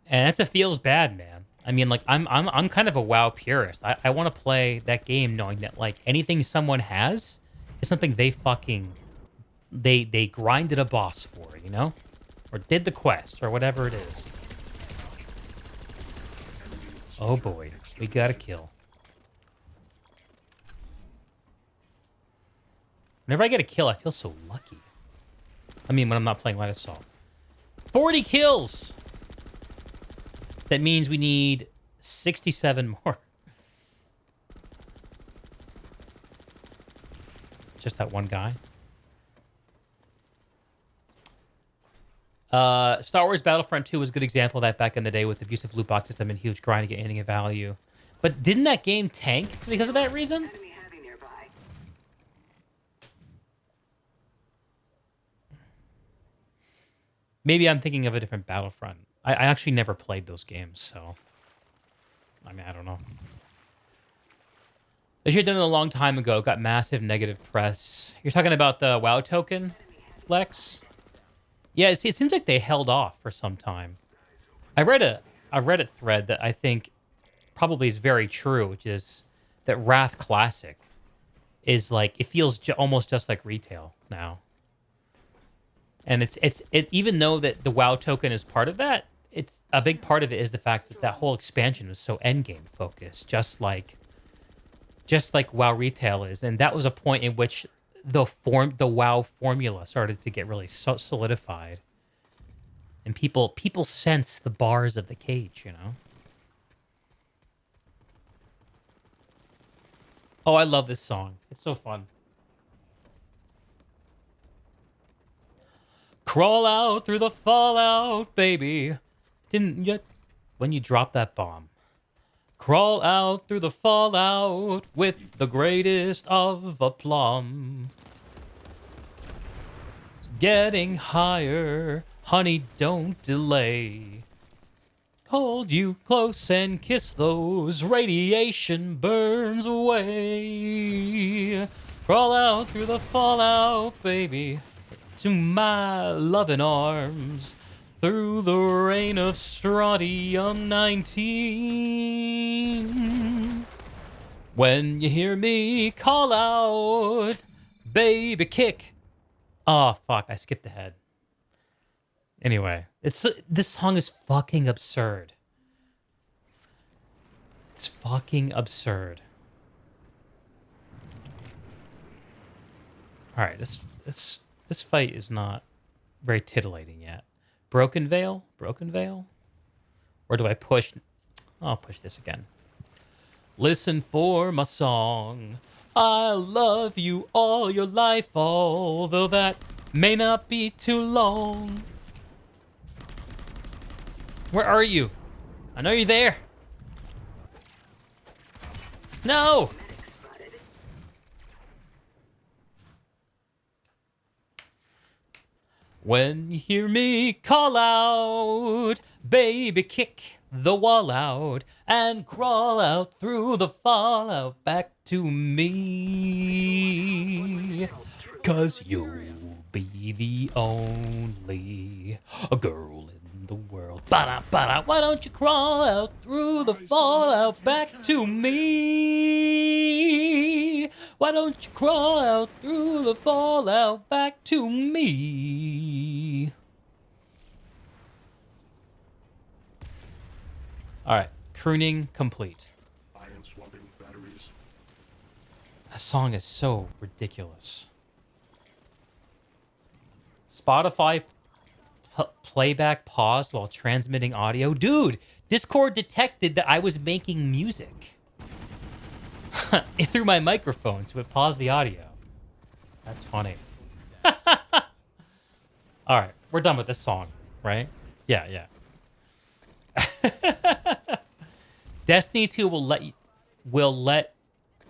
A: And that's a feels bad, man. I mean, like I'm kind of a WoW purist. I want to play that game knowing that like anything someone has is something they fucking they grinded a boss for, you know? Or did the quest or whatever it is. Oh boy, we got a kill. Whenever I get a kill, I feel so lucky. I mean, when I'm not playing Light Assault. 40 kills! That means we need 67 more. Just that one guy. Star Wars Battlefront 2 was a good example of that back in the day with the abusive loot box system and huge grind to get anything of value. But didn't that game tank because of that reason? Maybe I'm thinking of a different Battlefront. I actually never played those games, so I mean, I don't know. They should have done it a long time ago. Got massive negative press. You're talking about the WoW token, Lex? Yeah, it seems like they held off for some time. I read a Reddit thread that I think probably is very true, which is that Wrath Classic is like, it feels almost just like retail now. And it even though that the WoW token is part of that, it's a big part of it is the fact that that whole expansion was so endgame focused, just like WoW retail is. And that was a point in which the WoW formula started to get really solidified. And people sense the bars of the cage, you know? Oh, I love this song. It's so fun. Crawl out through the fallout, baby. Didn't yet when you drop that bomb. Crawl out through the fallout with the greatest of aplomb. Getting higher, honey, don't delay. Hold you close and kiss those radiation burns away. Crawl out through the fallout, baby, to my loving arms. Through the rain of strontium 19. When you hear me call out, baby, kick. Oh, fuck, I skipped ahead. Anyway, this song is fucking absurd. It's fucking absurd. All right, this fight is not very titillating yet. Broken Veil? Broken Veil? Or do I push? I'll push this again. Listen for my song. I'll love you all your life, although that may not be too long. Where are you? I know you're there. No! When you hear me call out, baby, kick the wall out and crawl out through the fallout back to me. 'Cause you'll be the only girl in the world. Ba-da, ba-da. Why don't you crawl out through the fallout back to me? Why don't you crawl out through the fallout back to me? All right, crooning complete.
B: Iron swapping batteries.
A: That song is so ridiculous. Spotify playback paused while transmitting audio. Dude, Discord detected that I was making music. It threw my microphone, so it paused the audio. That's funny. All right, we're done with this song, right? Yeah. Destiny 2 will let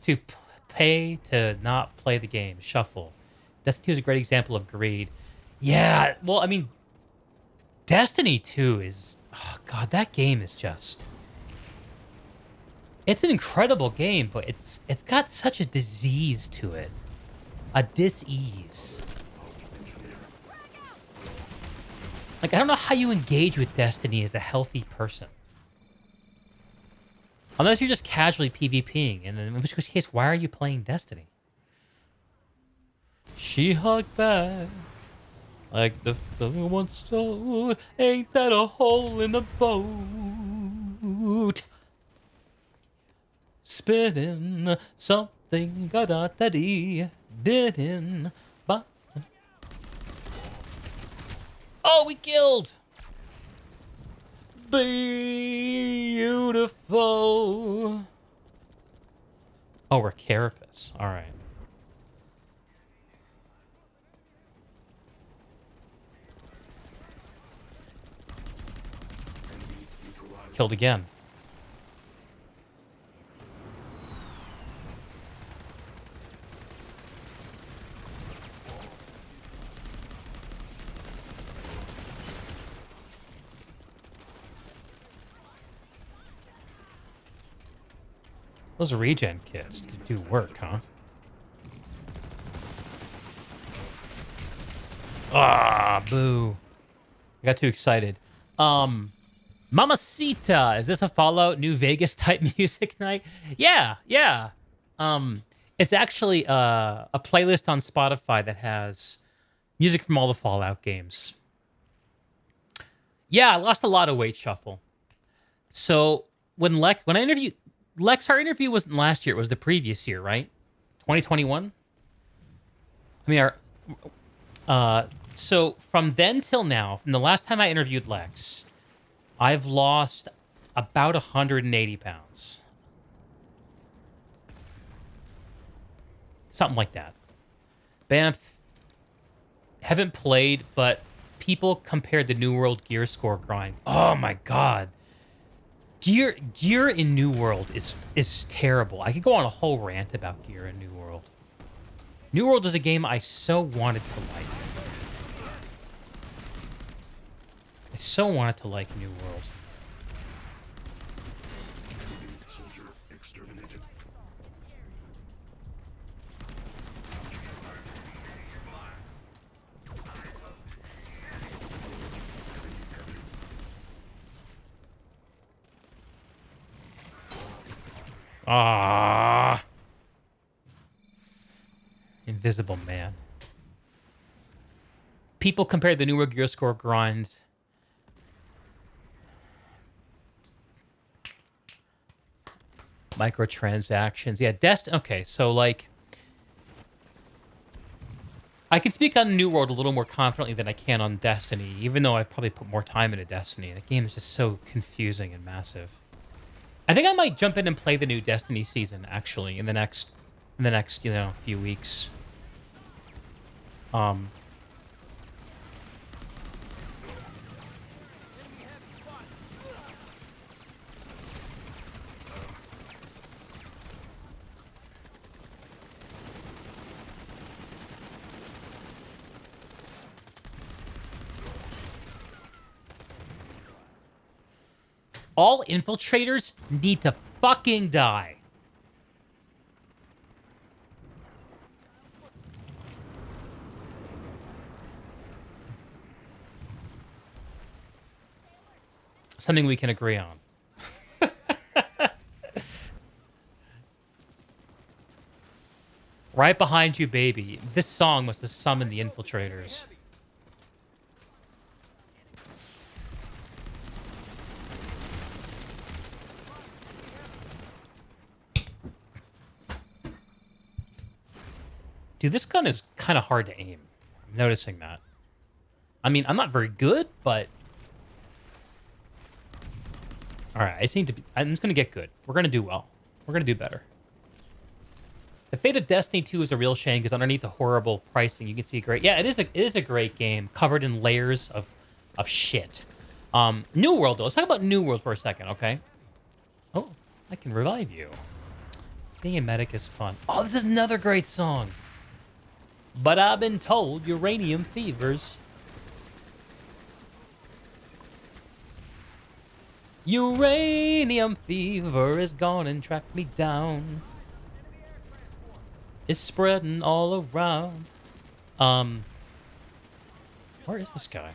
A: to pay to not play the game. Shuffle. Destiny 2 is a great example of greed. Yeah, well, I mean, Destiny 2 is... Oh, God, that game is just... It's an incredible game, but it's got such a disease to it. A dis-ease. Like, I don't know how you engage with Destiny as a healthy person. Unless you're just casually PvPing, and in which case, why are you playing Destiny? She hugged back like the feeling once told. Ain't that a hole in the boat? Spinning something ga-da-da-dee. Didn't. But... Oh, we killed! Beautiful. Oh, we're carapace. All right. Killed again. Those regen kits do work, huh? Ah, boo. I got too excited. Mamacita, is this a Fallout New Vegas type music night? Yeah, yeah. It's actually a playlist on Spotify that has music from all the Fallout games. Yeah, I lost a lot of weight, Shuffle. So when I interviewed Lex, our interview wasn't last year; it was the previous year, right? 2021. I mean, our so from then till now, from the last time I interviewed Lex, I've lost about 180 pounds, something like that. Banff, haven't played, but people compared the New World gear score grind. Oh my god. Gear in New World is terrible. I could go on a whole rant about gear in New World. New World is a game I so wanted to like. I so wanted to like New World.
B: Soldier exterminated.
A: Ah, Invisible Man. People compared the New World gear score grind. Microtransactions. Yeah, okay, so like I can speak on New World a little more confidently than I can on Destiny, even though I've probably put more time into Destiny. The game is just so confusing and massive. I think I might jump in and play the new Destiny season actually in the next few weeks. All infiltrators need to fucking die. Something we can agree on. Right behind you, baby. This song must have summoned the infiltrators. Dude, this gun is kind of hard to aim. I'm noticing that. I mean, I'm not very good, but... Alright, I'm just gonna get good. We're gonna do well. We're gonna do better. The fate of Destiny 2 is a real shame because underneath the horrible pricing, you can see great... Yeah, it is a great game, covered in layers of shit. New World, though. Let's talk about New World for a second, okay? Oh, I can revive you. Being a medic is fun. Oh, this is another great song. But I've been told uranium fevers. Uranium fever is gone and tracked me down. It's spreading all around. Where is this guy?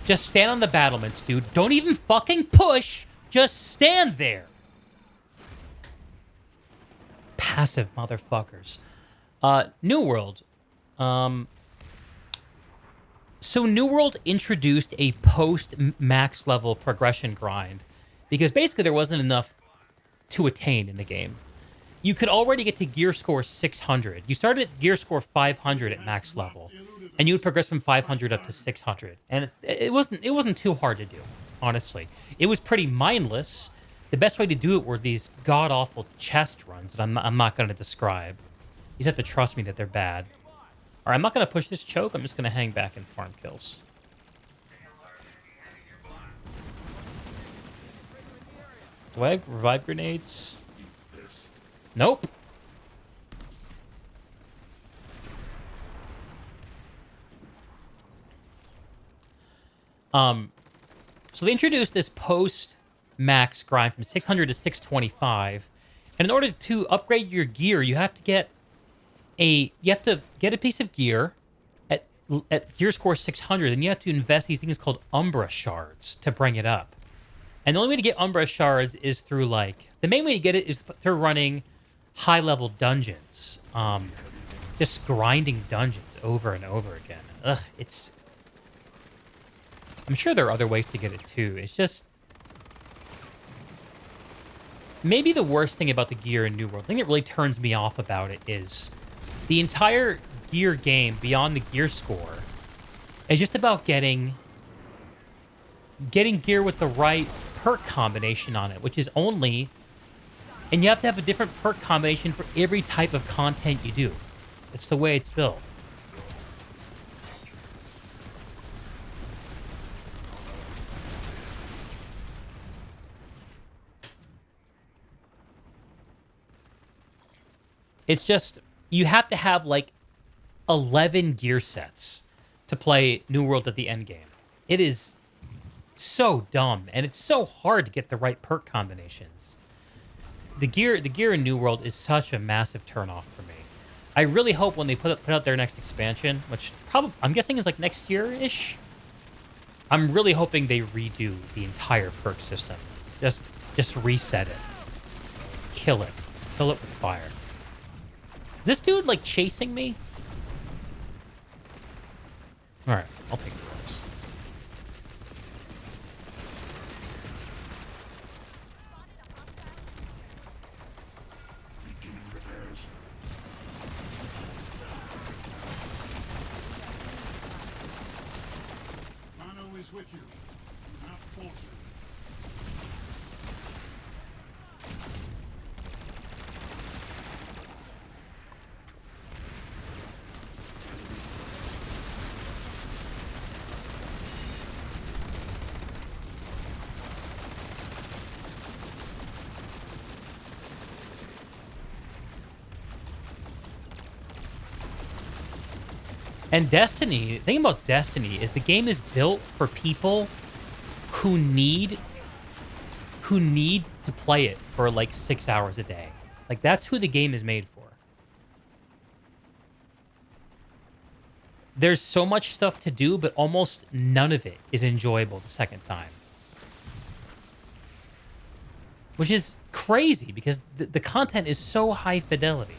A: Just stand on the battlements, dude. Don't even fucking push. Just stand there. Passive motherfuckers. New World. So New World introduced a post-max level progression grind because basically there wasn't enough to attain in the game. You could already get to gear score 600. You started at gear score 500 at max level, and you would progress from 500 up to 600. And it wasn't too hard to do, honestly. It was pretty mindless. The best way to do it were these god-awful chest runs that I'm not going to describe. You just have to trust me that they're bad. All right, I'm not going to push this choke. I'm just going to hang back and farm kills. Do I have revive grenades? Nope. So they introduced this post-max grind from 600 to 625. And in order to upgrade your gear, you have to get a piece of gear at gear score 600, and you have to invest these things called Umbra shards to bring it up. And the only way to get Umbra shards is through the main way to get it is through running high level dungeons. Just grinding dungeons over and over again. Ugh, I'm sure there are other ways to get it too. It's just maybe the worst thing about the gear in New World, the thing that really turns me off about it is the entire gear game beyond the gear score is just about getting gear with the right perk combination on it, which is only, and you have to have a different perk combination for every type of content you do. It's the way it's built. It's just, you have to have 11 gear sets to play New World at the end game. It is so dumb, and it's so hard to get the right perk combinations. The gear in New World is such a massive turnoff for me. I really hope when they put out their next expansion, which I'm guessing is next year-ish. I'm really hoping they redo the entire perk system. Just reset it. Kill it. Fill it with fire. Is this dude chasing me? All right, I'll take this.
B: Mano is with you. Do not falter.
A: And Destiny, the thing about Destiny is the game is built for people who need to play it for 6 hours a day. That's who the game is made for. There's so much stuff to do, but almost none of it is enjoyable the second time. Which is crazy because the content is so high fidelity.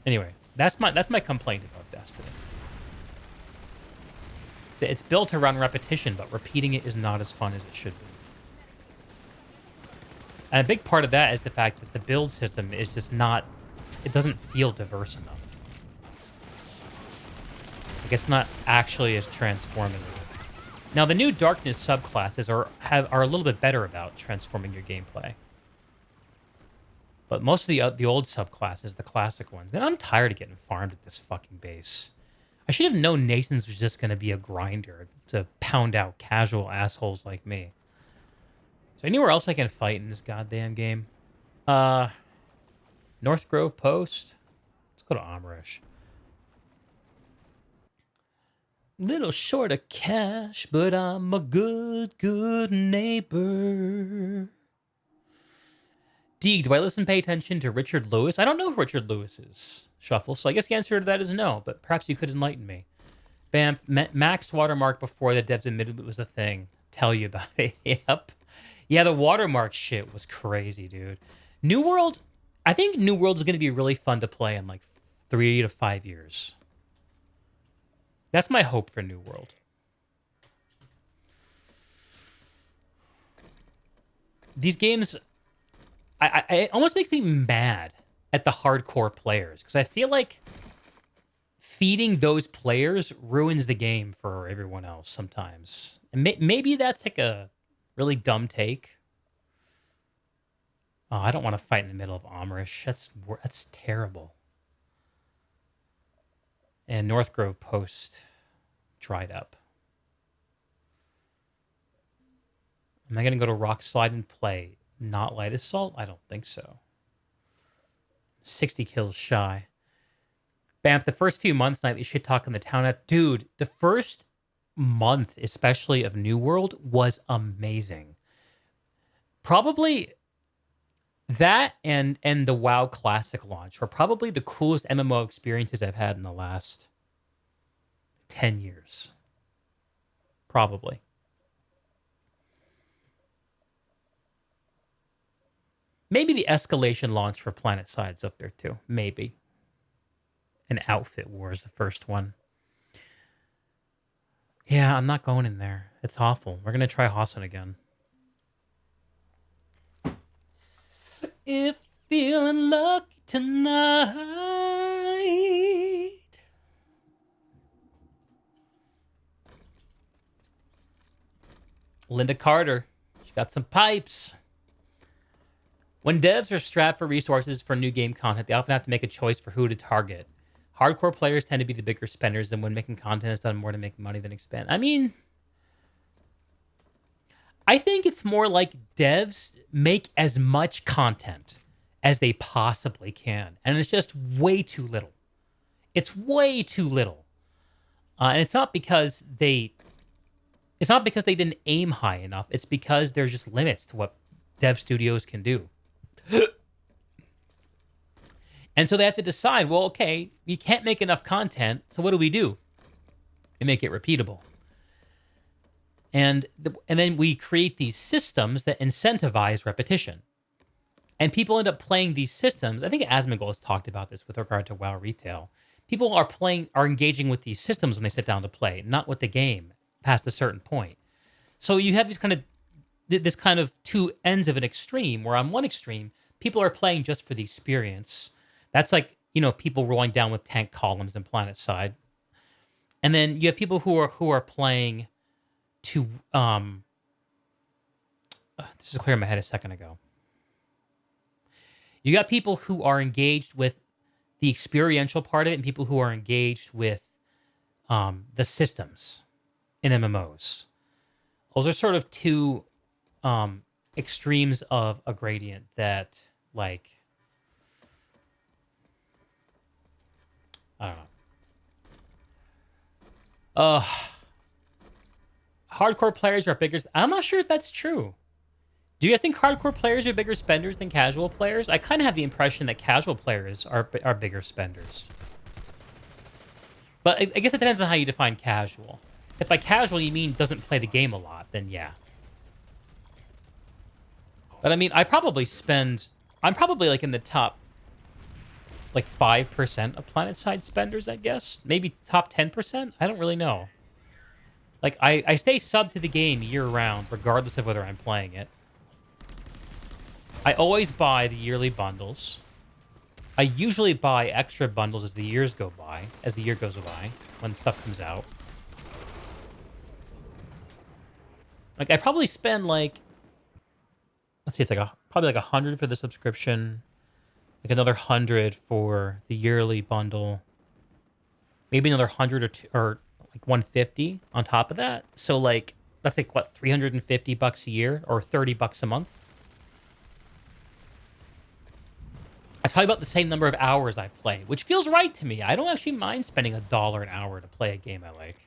A: Anyway, that's my complaint about Destiny. So it's built around repetition, but repeating it is not as fun as it should be. And a big part of that is the fact that the build system is just not, it doesn't feel diverse enough. It's not actually as transformative. Now, the new Darkness subclasses are a little bit better about transforming your gameplay. But most of the old subclasses, the classic ones, man, I'm tired of getting farmed at this fucking base. I should have known Nathan's was just going to be a grinder to pound out casual assholes like me. Is there anywhere else I can fight in this goddamn game? North Grove Post? Let's go to Amrish. Little short of cash, but I'm a good neighbor. Deeg, do I listen and pay attention to Richard Lewis? I don't know who Richard Lewis is, Shuffle, so I guess the answer to that is no, but perhaps you could enlighten me. Bam, Max watermark before the devs admitted it was a thing. Tell you about it. Yep. Yeah, the watermark shit was crazy, dude. New World, I think New World is going to be really fun to play in 3 to 5 years. That's my hope for New World. These games, it almost makes me mad at the hardcore players because I feel like feeding those players ruins the game for everyone else sometimes. And maybe that's a really dumb take. Oh, I don't want to fight in the middle of Amrish. That's terrible. And North Grove Post dried up. Am I going to go to Rock Slide and play not Light Assault? I don't think so. 60 kills shy. Bamf, the first few months, nightly shit talk in the town. Dude, the first month, especially of New World, was amazing. Probably that and the WoW Classic launch were probably the coolest MMO experiences I've had in the last 10 years. Probably. Maybe the Escalation launch for Planet Side's up there too. Maybe. And Outfit Wars, the first one. Yeah, I'm not going in there. It's awful. We're going to try Hassan again. If feeling lucky tonight. Linda Carter. She got some pipes. When devs are strapped for resources for new game content, they often have to make a choice for who to target. Hardcore players tend to be the bigger spenders, and when making content has done more to make money than expand. I mean, I think it's more like devs make as much content as they possibly can, and it's just way too little. It's way too little, and it's not because they didn't aim high enough. It's because there's just limits to what dev studios can do. And so they have to decide, well, okay, we can't make enough content, so what do? We make it repeatable. And then we create these systems that incentivize repetition. And people end up playing these systems. I think Asmongold has talked about this with regard to WoW Retail. People are engaging with these systems when they sit down to play, not with the game past a certain point. So you have this kind of two ends of an extreme, where on one extreme, people are playing just for the experience. That's like, people rolling down with tank columns in Planet Side. And then you have people who are playing to this is clear in my head a second ago. You got people who are engaged with the experiential part of it, and people who are engaged with the systems in MMOs. Those are sort of two extremes of a gradient that, like, I don't know. Hardcore players are bigger. I'm not sure if that's true. Do you guys think hardcore players are bigger spenders than casual players? I kind of have the impression that casual players are bigger spenders. But I guess it depends on how you define casual. If by casual you mean doesn't play the game a lot, then yeah. But I mean, I'm probably like in the top, like 5% of PlanetSide spenders, I guess. Maybe top 10%? I don't really know. Like, I stay sub to the game year-round, regardless of whether I'm playing it. I always buy the yearly bundles. I usually buy extra bundles as the year goes by, when stuff comes out. Like, I probably spend, like, let's see, it's like probably like 100 for the subscription, like another 100 for the yearly bundle, maybe another 100 or like 150 on top of that. So like that's like what, $350 a year or $30 a month. That's probably about the same number of hours I play, which feels right to me. I don't actually mind spending $1 an hour to play a game I like.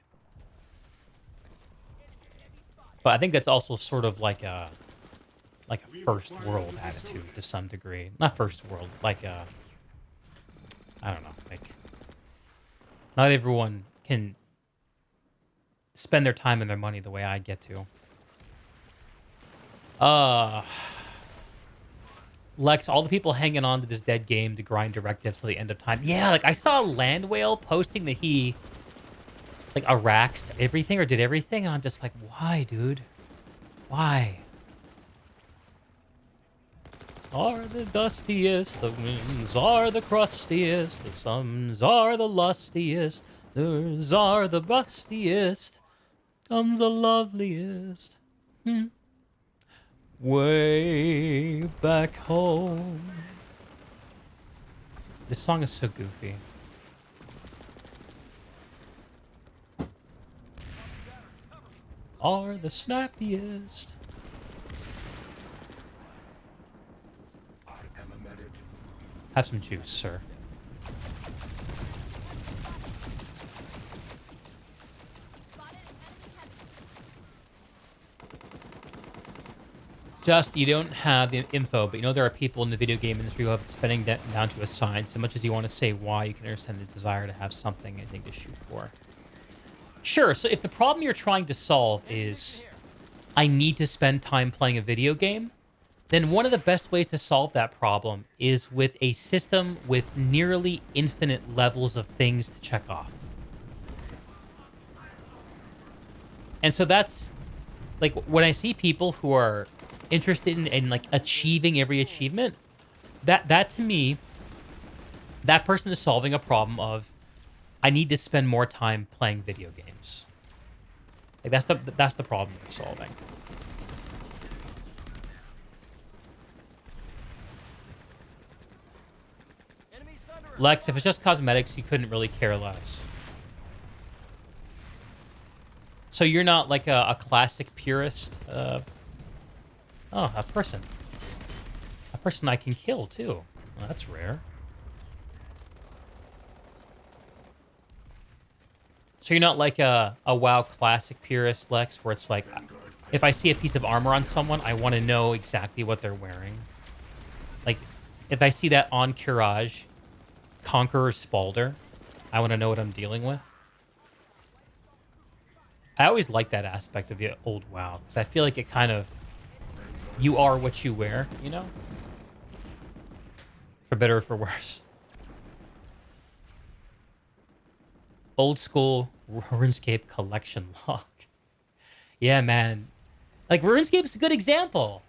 A: But I think that's also sort of like a first world attitude to some degree. Not first world, like I don't know, like not everyone can spend their time and their money the way I get to. Lex, all the people hanging on to this dead game to grind directives till the end of time. Yeah, like I saw Land Whale posting that he like Araxed everything or did everything, and I'm just like, why, dude? Why? Are the dustiest, the winds are the crustiest, the suns are the lustiest, theirs are the bustiest, comes the loveliest. Way back home. This song is so goofy. Are the snappiest. Have some juice, sir. Just, you don't have the info, but you know there are people in the video game industry who have spending that down to a science. So much as you want to say why, you can understand the desire to have something, I think, to shoot for. Sure, so if the problem you're trying to solve is, I need to spend time playing a video game, then one of the best ways to solve that problem is with a system with nearly infinite levels of things to check off. And so that's, like, when I see people who are interested in like achieving every achievement, that to me, that person is solving a problem of, I need to spend more time playing video games. Like that's the problem they're solving.
C: Enemy Sunder.
A: Lex, if it's just cosmetics, you couldn't really care less. So you're not like a classic purist. Oh, a person. A person I can kill, too. Well, that's rare. So you're not like a WoW classic purist, Lex, where it's like, if I see a piece of armor on someone, I want to know exactly what they're wearing. Like, if I see that on Courage, Conqueror Spalder, I want to know what I'm dealing with. I always like that aspect of the old WoW, because I feel like it kind of, you are what you wear, you know? For better or for worse. Old school RuneScape collection log. Yeah, man. Like, RuneScape's a good example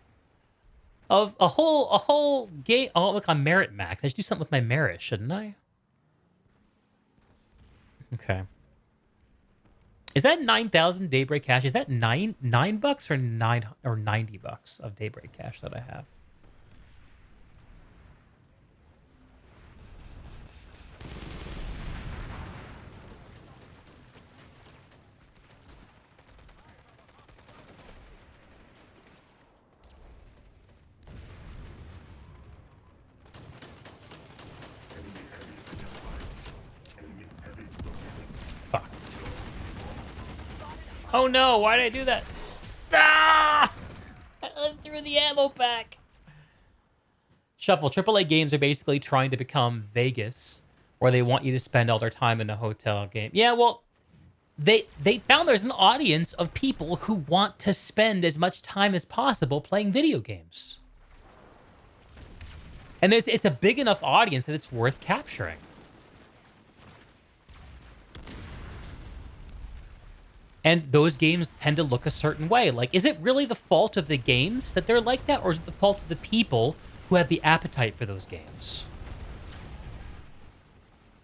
A: of a whole game. Oh, look, I'm merit max. I should do something with my merit, shouldn't I? Okay. Is that 9,000 Daybreak cash? Is that $9 or $90 of Daybreak cash that I have? Fuck. Oh no, why did I do that? Ah! I threw the ammo back. Shuffle. AAA games are basically trying to become Vegas, where they want you to spend all their time in a hotel game. Yeah, well, they found there's an audience of people who want to spend as much time as possible playing video games. And it's a big enough audience that it's worth capturing. And those games tend to look a certain way. Like, is it really the fault of the games that they're like that? Or is it the fault of the people who have the appetite for those games?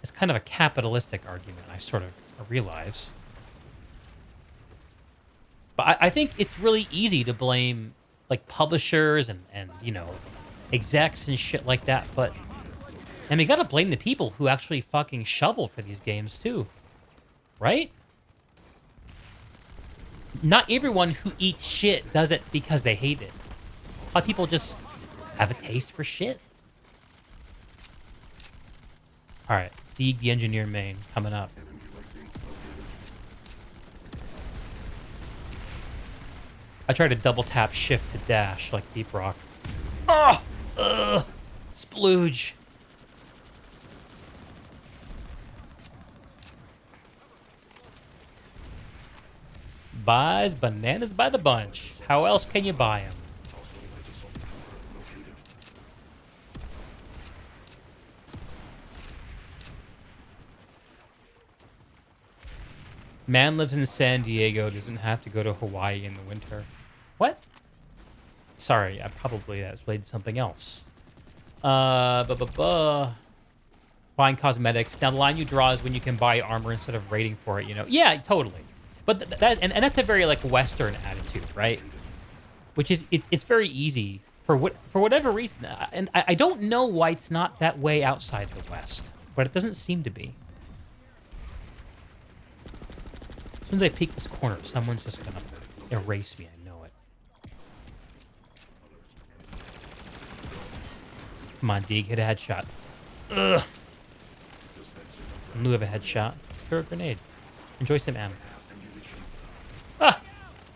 A: It's kind of a capitalistic argument, I sort of realize. But I think it's really easy to blame, like, publishers and you know, execs and shit like that. But, and we gotta blame the people who actually fucking shovel for these games, too. Right? Not everyone who eats shit does it because they hate it. A lot of people just have a taste for shit. All right, Deeg the Engineer main coming up. I tried to double tap shift to dash like Deep Rock. Oh! Ugh! Splooge. Buys bananas by the bunch. How else can you buy them? Man lives in San Diego, doesn't have to go to Hawaii in the winter. What? Sorry, that's related to something else. Buying cosmetics. Now, the line you draw is when you can buy armor instead of raiding for it, you know? Yeah, totally. But that's a very, like, Western attitude, right? Which is, it's very easy for whatever reason. And I don't know why it's not that way outside the West, but it doesn't seem to be. As soon as I peek this corner, someone's just gonna erase me. I know it. Come on, Deeg, hit a headshot. Ugh. In lieu of a headshot, just throw a grenade. Enjoy some ammo. Ah!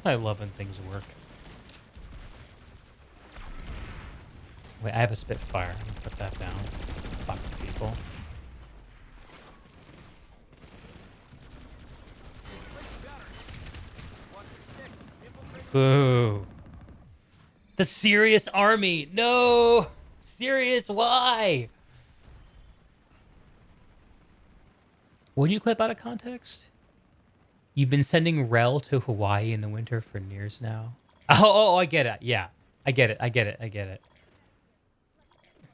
A: I love when things work. Wait, I have a Spitfire. I'm gonna put that down. Fuck people. Boo. The Serious Army. No. Serious, why? What did you clip out of context? You've been sending Rel to Hawaii in the winter for years now. Oh, I get it. Yeah. I get it. I get it. I get it.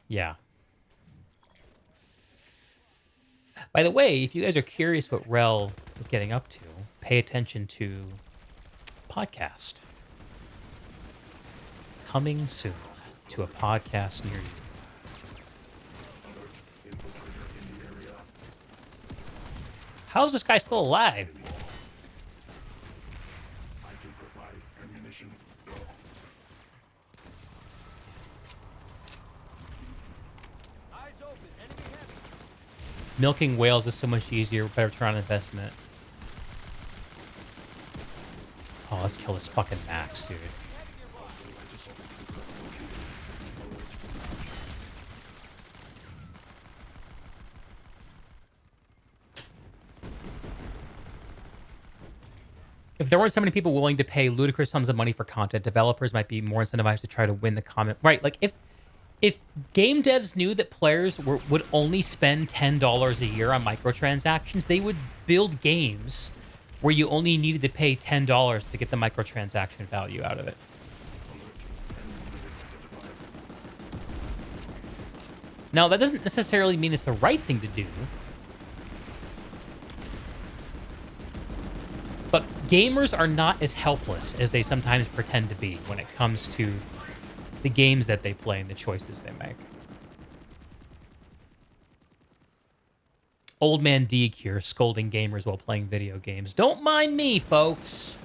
A: Yeah. By the way, if you guys are curious what Rel is getting up to, pay attention to podcast. Coming soon to a podcast near you. How is this guy still alive?
C: Eyes open. Enemy heavy.
A: Milking whales is so much easier, better return on investment. Oh, let's kill this fucking Max, dude. If there weren't so many people willing to pay ludicrous sums of money for content, developers might be more incentivized to try to win the comment. Right, like if game devs knew that players would only spend $10 a year on microtransactions, they would build games where you only needed to pay $10 to get the microtransaction value out of it. Now, that doesn't necessarily mean it's the right thing to do. But gamers are not as helpless as they sometimes pretend to be when it comes to the games that they play and the choices they make. Old man Deke here scolding gamers while playing video games. Don't mind me, folks.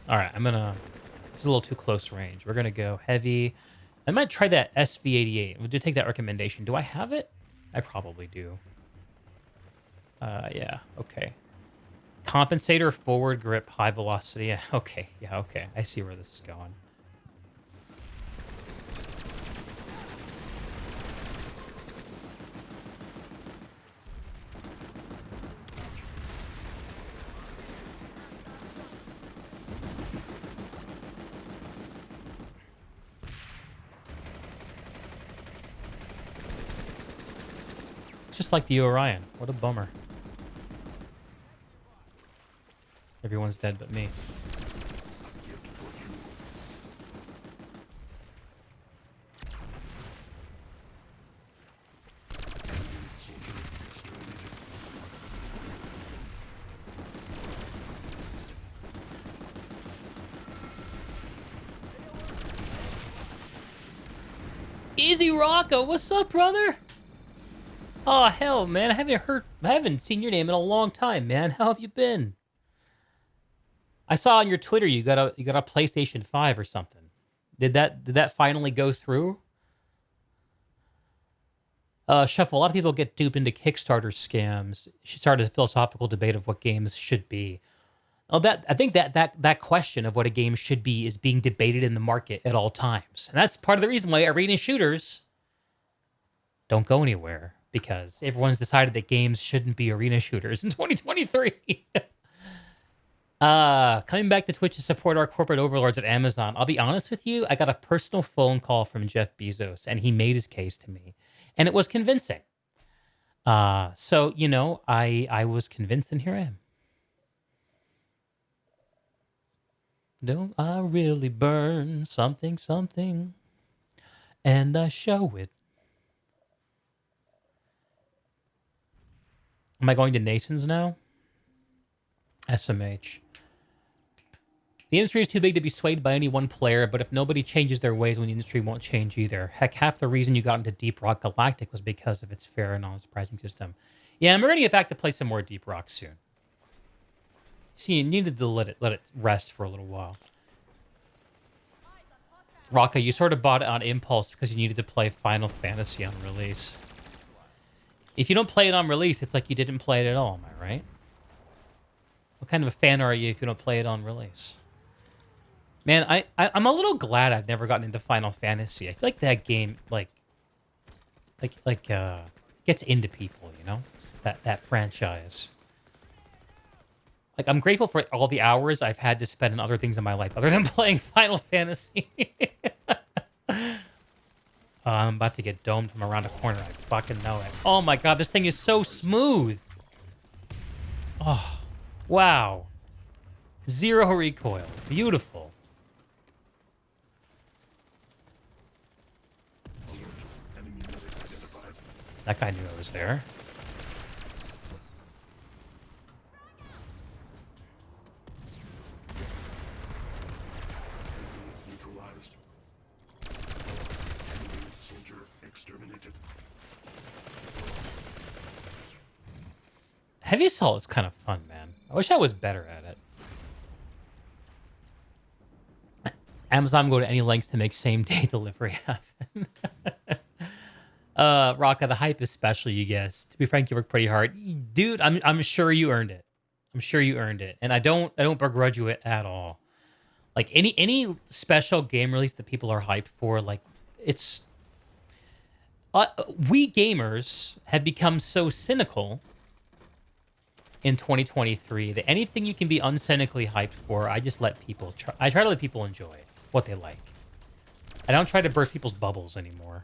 A: All right, this is a little too close range. We're gonna go heavy. I might try that SV88. We'll do take that recommendation. Do I have it? I probably do. Yeah, okay. Compensator, forward grip, high velocity. Yeah, okay, I see where this is going. Just like the Orion. What a bummer. Everyone's dead but me. Easy Rocco, what's up, brother? Oh hell, man, I haven't seen your name in a long time, man. How have you been? I saw on your Twitter you got a PlayStation 5 or something. Did that finally go through? Shuffle, a lot of people get duped into Kickstarter scams. She started a philosophical debate of what games should be. Oh, I think that question of what a game should be is being debated in the market at all times. And that's part of the reason why arena shooters don't go anywhere, because everyone's decided that games shouldn't be arena shooters in 2023. Coming back to Twitch to support our corporate overlords at Amazon. I'll be honest with you, I got a personal phone call from Jeff Bezos, and he made his case to me, and it was convincing. So, you know, I was convinced, and here I am. Don't I really burn something, something, and I show it. Am I going to Nason's now? SMH. The industry is too big to be swayed by any one player, but if nobody changes their ways, then the industry won't change either. Heck, half the reason you got into Deep Rock Galactic was because of its fair and honest pricing system. Yeah, and we're going to get back to play some more Deep Rock soon. See, you needed to let it rest for a little while. Rocka, you sort of bought it on impulse because you needed to play Final Fantasy on release. If you don't play it on release, it's like you didn't play it at all, am I right? What kind of a fan are you if you don't play it on release? Man, I'm a little glad I've never gotten into Final Fantasy. I feel like that game, gets into people, you know? That franchise. Like, I'm grateful for all the hours I've had to spend on other things in my life other than playing Final Fantasy. I'm about to get domed from around a corner. I fucking know it. Oh my god, this thing is so smooth. Oh, wow. Zero recoil. Beautiful. That guy knew I was there.
B: Neutralized. Soldier exterminated.
A: Heavy Assault is kind of fun, man. I wish I was better at it. Amazon go to any lengths to make same-day delivery happen. Rocka, the hype is special, you guess. To be frank, you work pretty hard. Dude, I'm sure you earned it. I'm sure you earned it. And I don't begrudge you it at all. Like any special game release that people are hyped for, like it's we gamers have become so cynical in 2023 that anything you can be uncynically hyped for, I just let people try. I try to let people enjoy what they like. I don't try to burst people's bubbles anymore.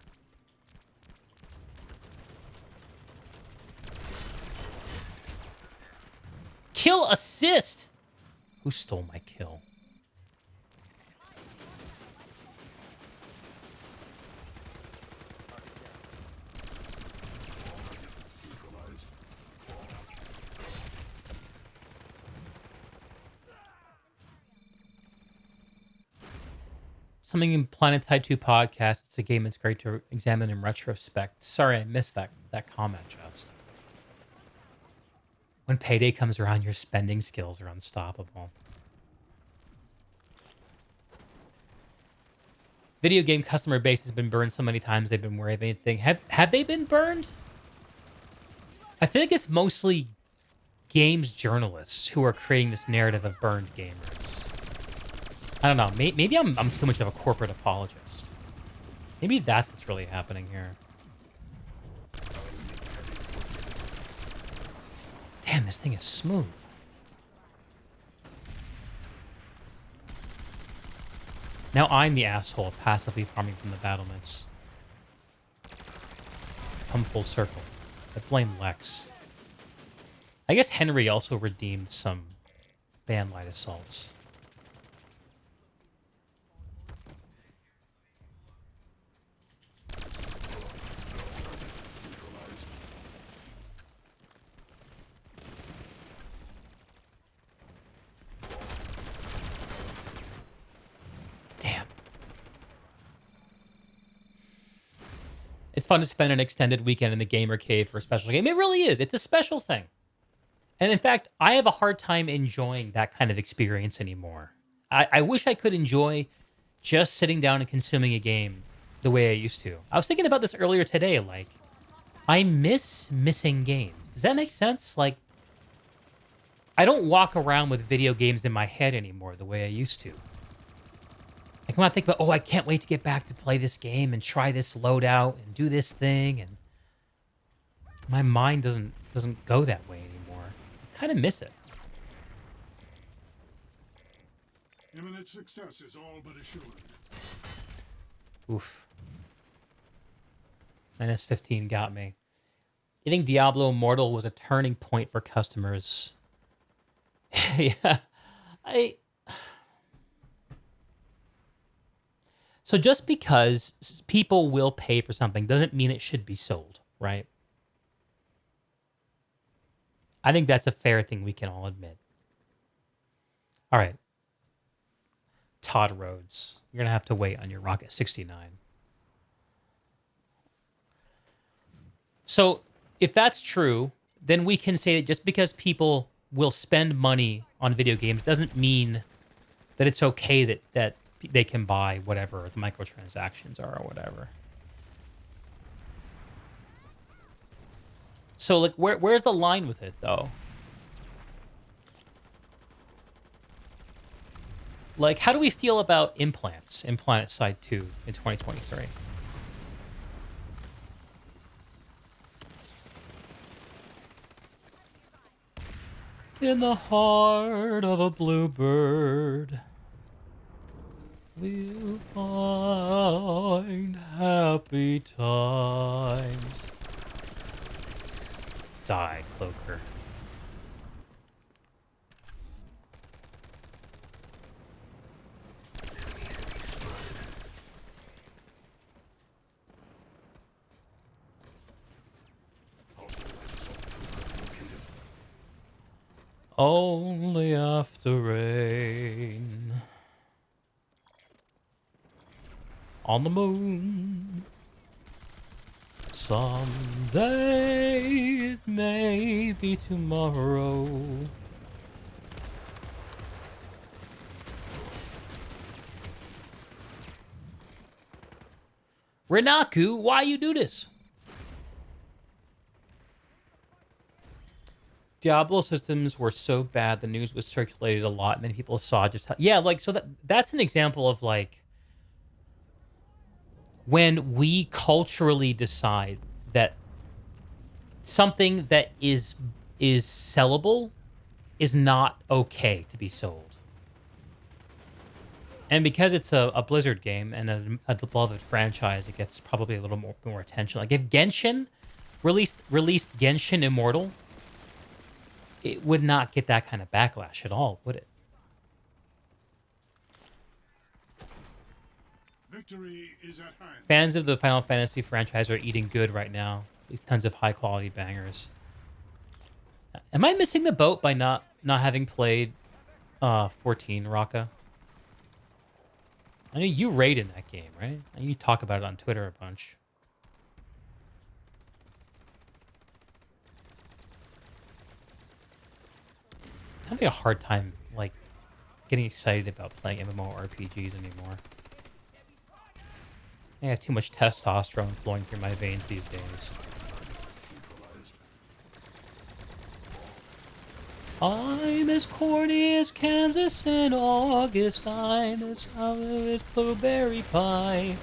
A: Kill assist. Who stole my kill? Something in Planet Tide 2 podcast. It's a game that's great to examine in retrospect. Sorry, I missed that comment, Just. When payday comes around, your spending skills are unstoppable. Video game customer base has been burned so many times they've been worried of anything. Have they been burned? I think it's mostly games journalists who are creating this narrative of burned gamers. I don't know. Maybe I'm too much of a corporate apologist. Maybe that's what's really happening here. Damn, this thing is smooth. Now I'm the asshole passively farming from the battlements. Come full circle. I blame Lex. I guess Henry also redeemed some bandlight assaults. Damn. It's fun to spend an extended weekend in the gamer cave for a special game. It really is. It's a special thing. And in fact, I have a hard time enjoying that kind of experience anymore. I wish I could enjoy just sitting down and consuming a game the way I used to. I was thinking about this earlier today. Like, I miss missing games. Does that make sense? Like, I don't walk around with video games in my head anymore the way I used to. Like, when I think about, oh, I can't wait to get back to play this game and try this loadout and do this thing, and my mind doesn't go that way anymore. I kind of miss it.
B: Imminent success is all but assured.
A: Oof. -15 got me. You think Diablo Immortal was a turning point for customers? Yeah. So just because people will pay for something doesn't mean it should be sold, right? I think that's a fair thing we can all admit. All right. Todd Rhodes, you're going to have to wait on your Rocket 69. So if that's true, then we can say that just because people will spend money on video games doesn't mean that it's okay that they can buy whatever the microtransactions are or whatever. So like where's the line with it though? Like, how do we feel about implants in Planet Side 2 in 2023? In the heart of a bluebird, we'll find happy times. Die, Cloaker. Only after rain. On the moon. Someday it may be tomorrow. Renaku, why you do this? Diablo systems were so bad, the news was circulated a lot, and many people saw just how... Yeah, like, so that's an example of, like, when we culturally decide that something that is sellable is not okay to be sold. And because it's a Blizzard game and a beloved franchise, it gets probably a little more attention. Like, if Genshin released Genshin Immortal, it would not get that kind of backlash at all, would it?
B: Victory is at hand.
A: Fans of the Final Fantasy franchise are eating good right now. These tons of high-quality bangers. Am I missing the boat by not having played 14, Raka? I know you raid in that game, right? And you talk about it on Twitter a bunch. I'm having a hard time, like, getting excited about playing MMORPGs anymore. I have too much testosterone flowing through my veins these days. I'm as corny as Kansas in August. I'm as hollow as blueberry pie.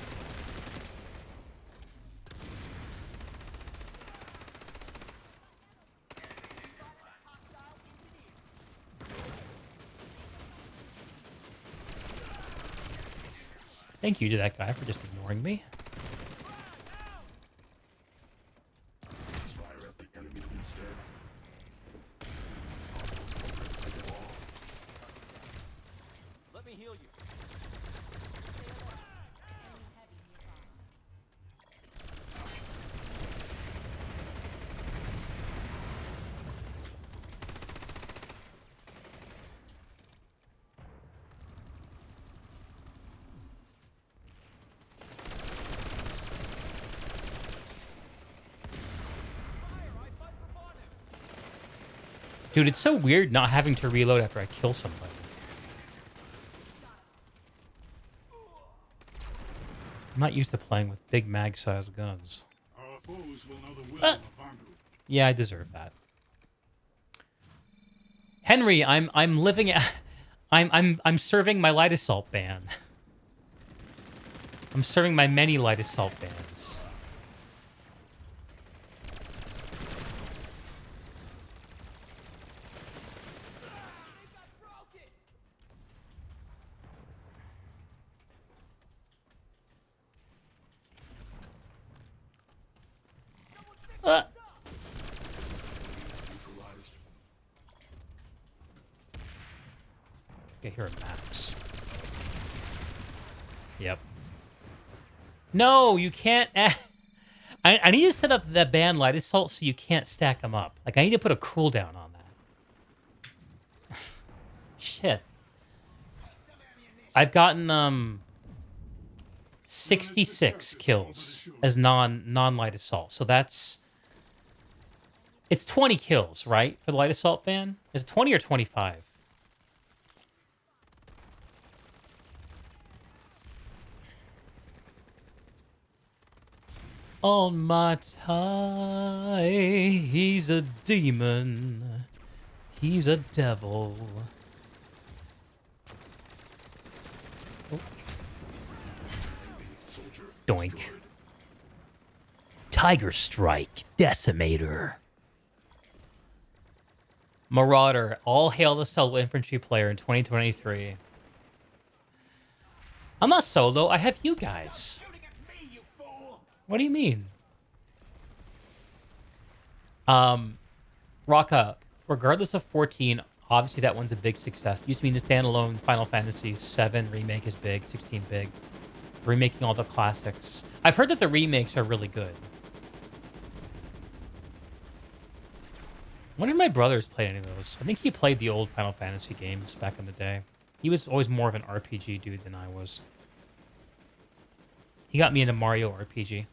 A: Thank you to that guy for just ignoring me.
B: Fire at the enemy instead.
C: Let me heal you.
A: Dude, it's so weird not having to reload after I kill somebody. I'm not used to playing with big mag-sized guns.
B: Our foes will know the will of Vandu.
A: Yeah, I deserve that. Henry, I'm living I'm serving my light assault ban. I'm serving my many light assault bans. Okay, here are Max. Yep. No, you can't. I need to set up the ban light assault so you can't stack them up. Like, I need to put a cooldown on that. Shit. I've gotten 66 kills as non-light assault. So that's it's 20 kills, right? For the light assault ban? Is it 20 or 25? On my tie, he's a demon. He's a devil. Doink. Tiger Strike. Decimator. Marauder. All hail the solo infantry player in 2023. I'm not solo. I have you guys. What do you mean? Rocka. Regardless of 14, obviously that one's a big success. Used to mean the standalone Final Fantasy 7 remake is big, 16 big. Remaking all the classics. I've heard that the remakes are really good. When did my brothers play any of those? I think he played the old Final Fantasy games back in the day. He was always more of an RPG dude than I was. He got me into Mario RPG.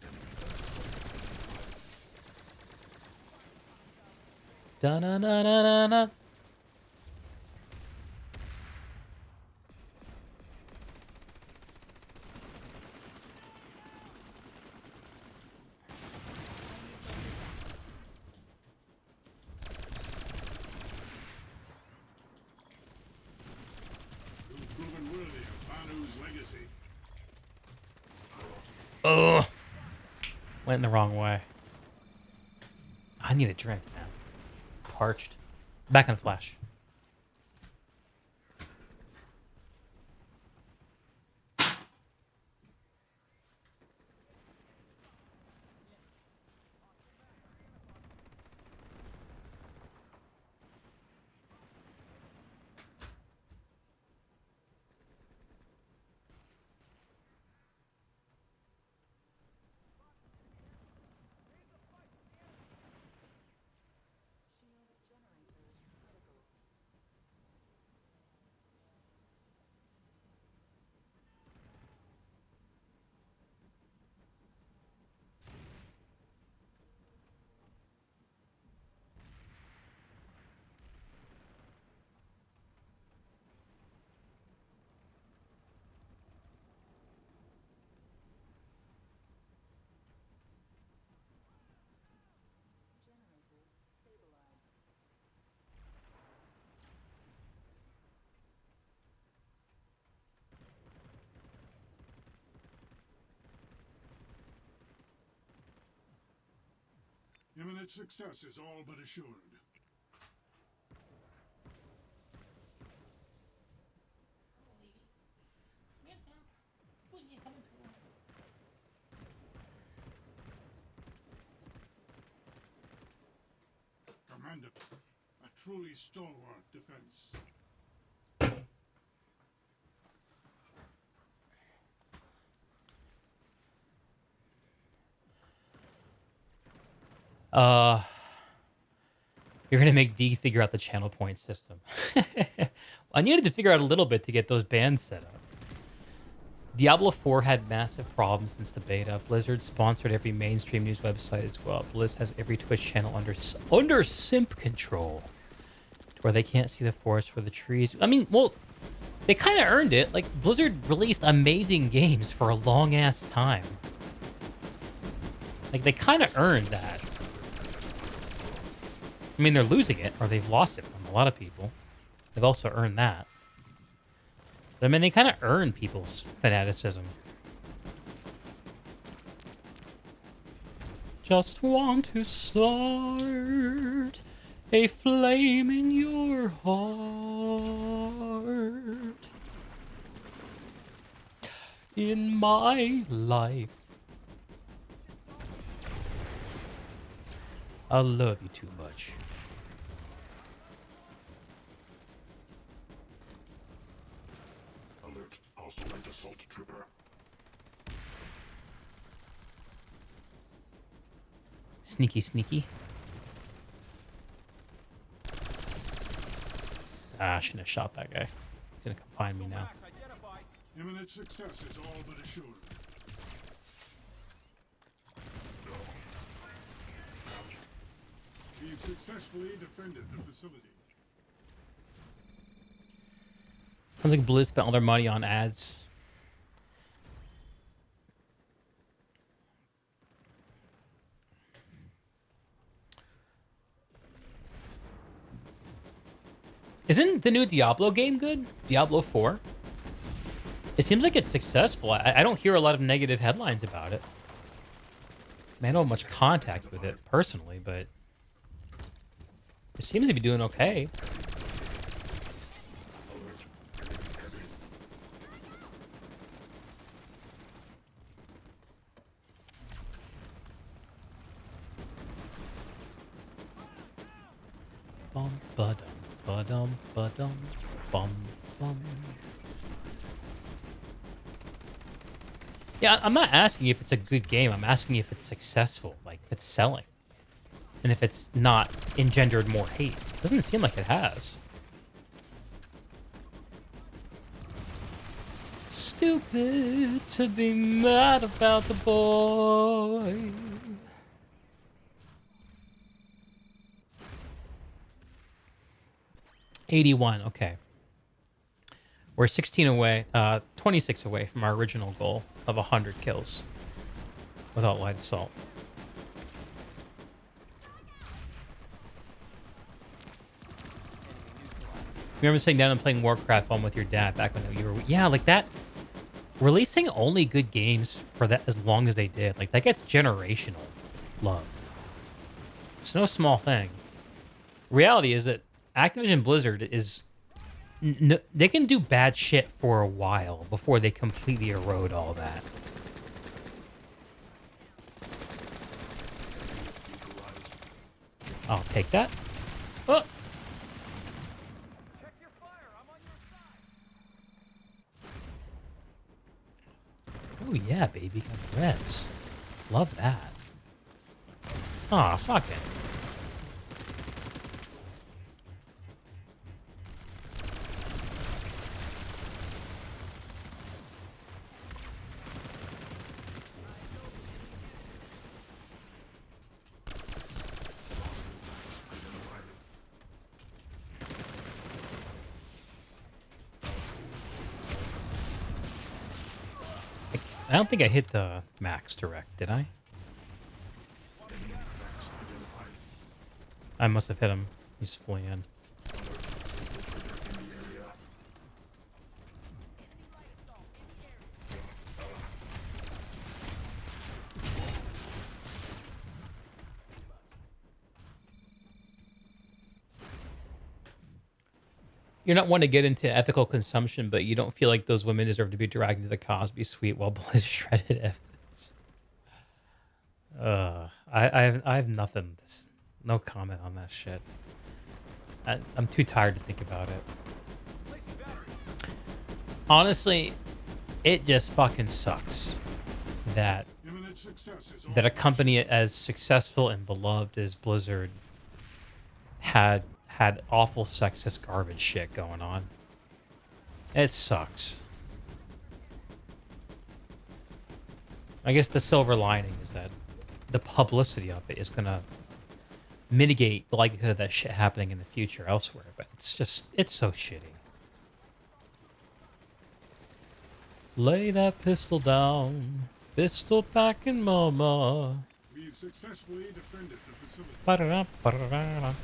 A: Da-na-na-na-na-na.
B: You've proven worthy of Banu's legacy.
A: Ugh. Went in the wrong way. I need a drink, man. Parched. Back in a flash.
B: Imminent success is all but assured. Commander, a truly stalwart defense.
A: You're gonna make D figure out the channel point system. I needed to figure out a little bit to get those bands set up. Diablo 4 had massive problems since the beta. Blizzard sponsored every mainstream news website as well. Blizz has every Twitch channel under simp control, to where they can't see the forest for the trees. I mean, well, they kind of earned it. Like, Blizzard released amazing games for a long ass time. Like, they kind of earned that. I mean, they're losing it, or they've lost it from a lot of people. They've also earned that. But, I mean, they kind of earn people's fanaticism. Just want to start a flame in your heart. In my life. I love you too much.
B: Alert, hostile light assault trooper.
A: Sneaky, sneaky. Ah, I shouldn't have shot that guy. He's gonna come find me now.
C: Max identified.
B: Imminent success is all but assured. We've successfully defended the facility.
A: Sounds like Blizz spent all their money on ads. Isn't the new Diablo game good? Diablo 4? It seems like it's successful. I don't hear a lot of negative headlines about it. I mean, I don't have much contact with it personally, but it seems to be doing okay. Bum ba-dum, ba-dum, ba-dum, bum, bum. Yeah, I'm not asking if it's a good game. I'm asking if it's successful, like if it's selling, and if it's not engendered more hate. It doesn't seem like it has. Stupid to be mad about the boy. $81, okay. We're 16 away, 26 away from our original goal of 100 kills without light assault. Remember sitting down and playing Warcraft 1 with your dad back when you were... Yeah, like that... Releasing only good games for that as long as they did, like that gets generational love. It's no small thing. Reality is that Activision Blizzard is... they can do bad shit for a while before they completely erode all that. I'll take that. Oh!
C: Check your fire. I'm on your side.
A: Oh yeah, baby, got reds. Love that. Aw, fuck it. I don't think I hit the max direct, did I? I must have hit him. He's fleeing. You're not one to get into ethical consumption, but you don't feel like those women deserve to be dragged into the Cosby suite while Blaze shredded evidence. I have nothing. No comment on that shit. I'm too tired to think about it. Honestly, it just fucking sucks that
B: Imminent success is all
A: that a
B: but
A: company as successful and beloved as Blizzard had awful sexist garbage shit going on. It sucks. I guess the silver lining is that the publicity of it is gonna mitigate the likelihood of that shit happening in the future elsewhere, but it's so shitty. Lay that pistol down. Pistol packing mama.
B: We've successfully defended the facility.
A: Ba-da-da, ba-da-da-da.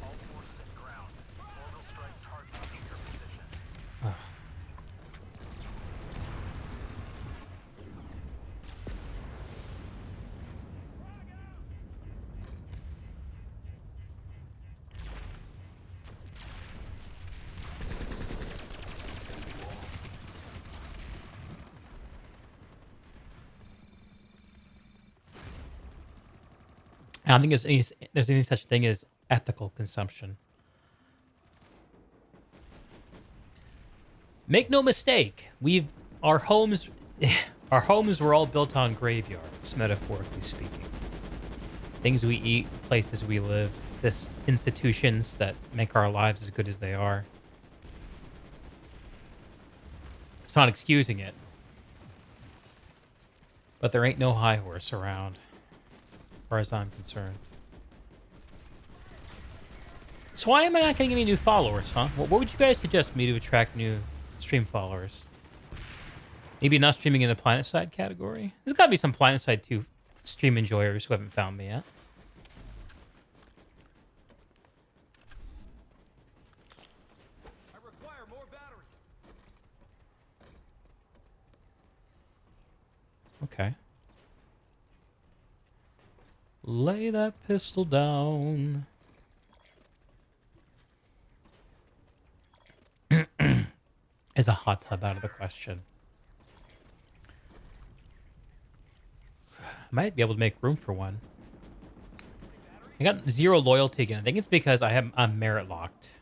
C: All forces at ground. Orbital strike targeting your position.
A: I don't think there's any such thing as ethical consumption. Make no mistake, our homes our homes were all built on graveyards, metaphorically speaking. Things we eat, places we live, this institutions that make our lives as good as they are. It's not excusing it. But there ain't no high horse around, as far as I'm concerned. So why am I not getting any new followers, huh? What would you guys suggest me to attract new stream followers? Maybe not streaming in the Planet Side category. There's got to be some Planet Side 2 stream enjoyers who haven't found me yet.
C: I require more batteries.
A: Okay. Lay that pistol down. Is a hot tub out of the question? I might be able to make room for one. I got 0 loyalty again. I think it's because I'm merit locked.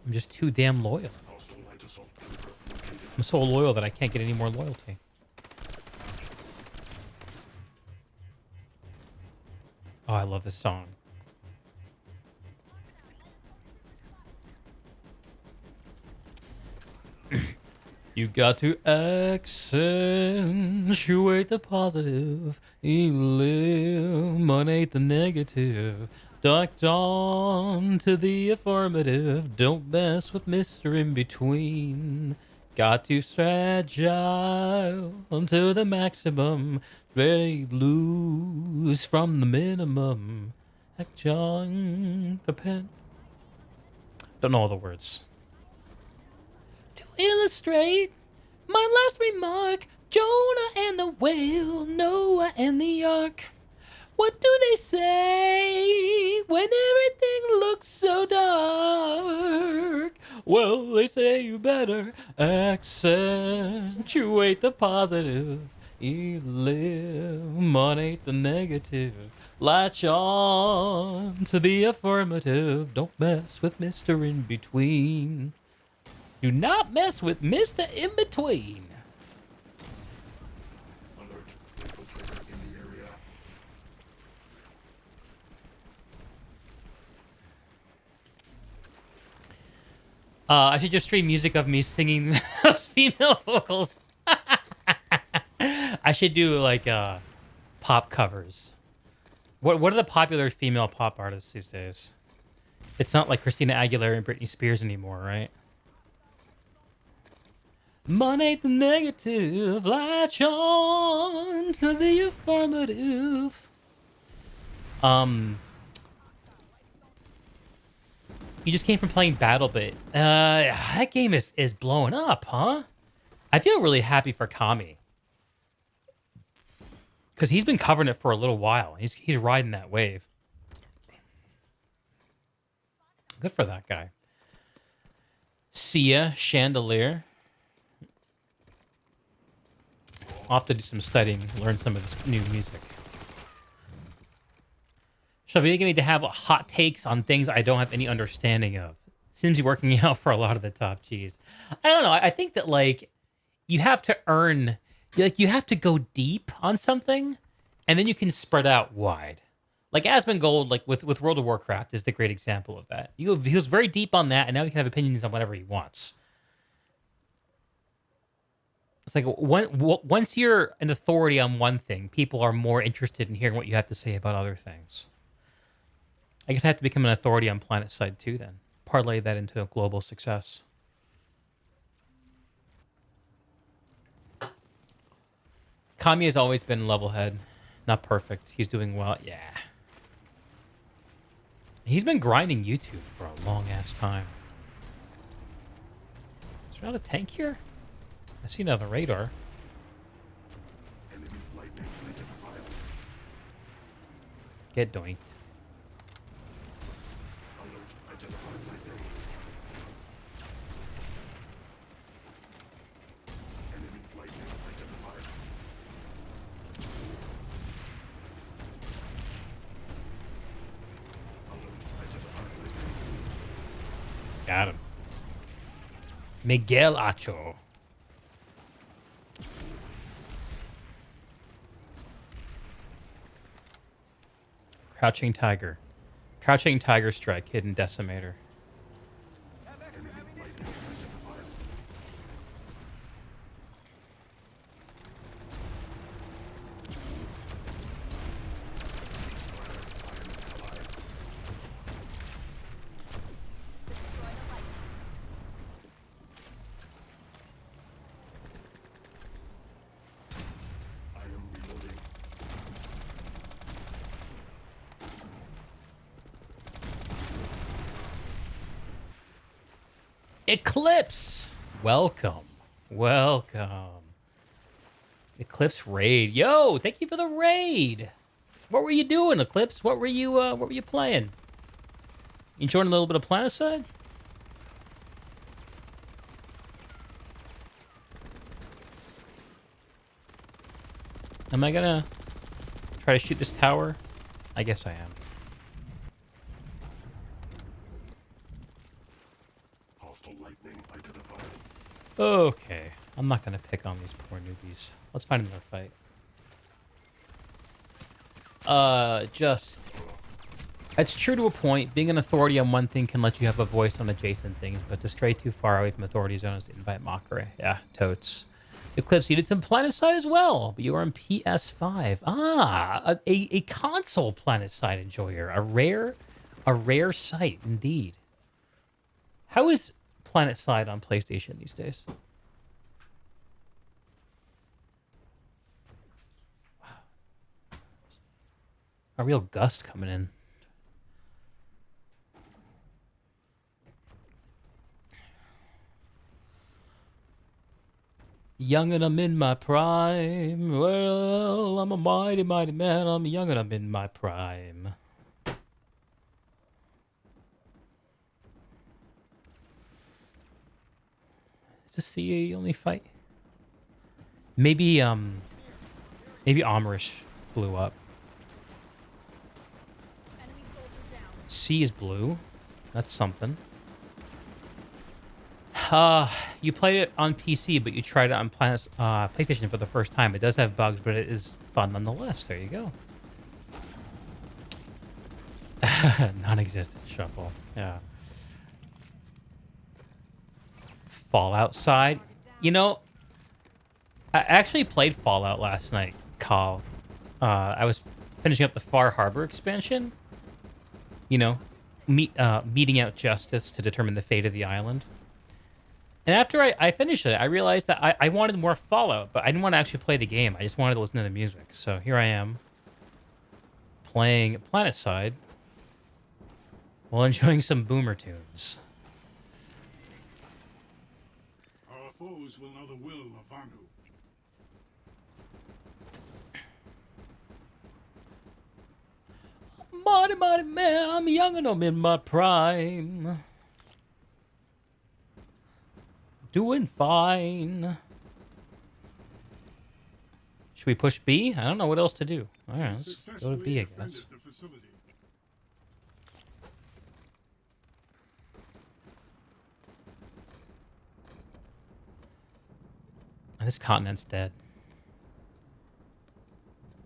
A: I'm just too damn loyal. I'm so loyal that I can't get any more loyalty. Oh, I love this song. You got to accentuate the positive, eliminate the negative, ducked on to the affirmative, don't mess with Mr. In Between. Got to strategize to the maximum, break loose from the minimum. Action, depend. Don't know all the words. To illustrate my last remark, Jonah and the whale, Noah and the ark. What do they say when everything looks so dark? Well, they say you better accentuate the positive, eliminate the negative, latch on to the affirmative, don't mess with Mr. In Between. Do not mess with Mr. In Between. I should just stream music of me singing those female vocals. I should do like pop covers. What are the popular female pop artists these days? It's not like Christina Aguilera and Britney Spears anymore, right? Money the negative, latch on to the affirmative. You just came from playing BattleBit. That game is blowing up, huh? I feel really happy for Kami. Because he's been covering it for a little while. He's riding that wave. Good for that guy. Sia, Chandelier. I'll have to do some studying, learn some of this new music. Shelby, you need to have hot takes on things I don't have any understanding of. Seems to be working out for a lot of the top Gs. I don't know. I think that, like, you have to earn... Like, you have to go deep on something, and then you can spread out wide. Like, Asmongold, like, with World of Warcraft is the great example of that. He was very deep on that, and now he can have opinions on whatever he wants. It's like, once you're an authority on one thing, people are more interested in hearing what you have to say about other things. I guess I have to become an authority on Planet Side too, then. Parlay that into a global success. Kami has always been level head. Not perfect. He's doing well. Yeah. He's been grinding YouTube for a long-ass time. Is there not a tank here? I see it on the radar. Get doinked. Got him. Miguel Acho. Crouching Tiger. Crouching Tiger Strike, Hidden Decimator. Eclipse! Welcome. Welcome. Eclipse raid. Yo, thank you for the raid. What were you doing, Eclipse? What were you playing? You enjoying a little bit of Planetside? Am I gonna try to shoot this tower? I guess I am.
B: Hostile lightning identified.
A: Okay. I'm not gonna pick on these poor newbies. Let's find another fight. It's true to a point. Being an authority on one thing can let you have a voice on adjacent things, but to stray too far away from authority zones to invite mockery. Yeah, totes. Eclipse, you did some Planetside as well, but you are on PS5. Ah, a console Planetside enjoyer. A rare sight indeed. How is Planetside on PlayStation these days? Wow. A real gust coming in. Young and I'm in my prime. Well, I'm a mighty, mighty man. I'm young and I'm in my prime. Is this the only fight? Maybe Omrish blew up.
C: Enemy soldier down.
A: C is blue. That's something. You played it on PC, but you tried it on PlayStation for the first time. It does have bugs, but it is fun nonetheless. There you go. Non-existent shuffle. Yeah. Fallout side. You know, I actually played Fallout last night, Carl. I was finishing up the Far Harbor expansion. You know, meeting out justice to determine the fate of the island. And after I finished it, I realized that I wanted more Fallout, but I didn't want to actually play the game. I just wanted to listen to the music. So here I am, playing Planetside while enjoying some boomer tunes.
B: Our foes will know the will of Vanu.
A: Mighty, mighty man, I'm young and I'm in my prime. Doing fine. Should we push B? I don't know what else to do. All right, let's go to B, I guess.
B: Defended the facility.
A: This continent's dead.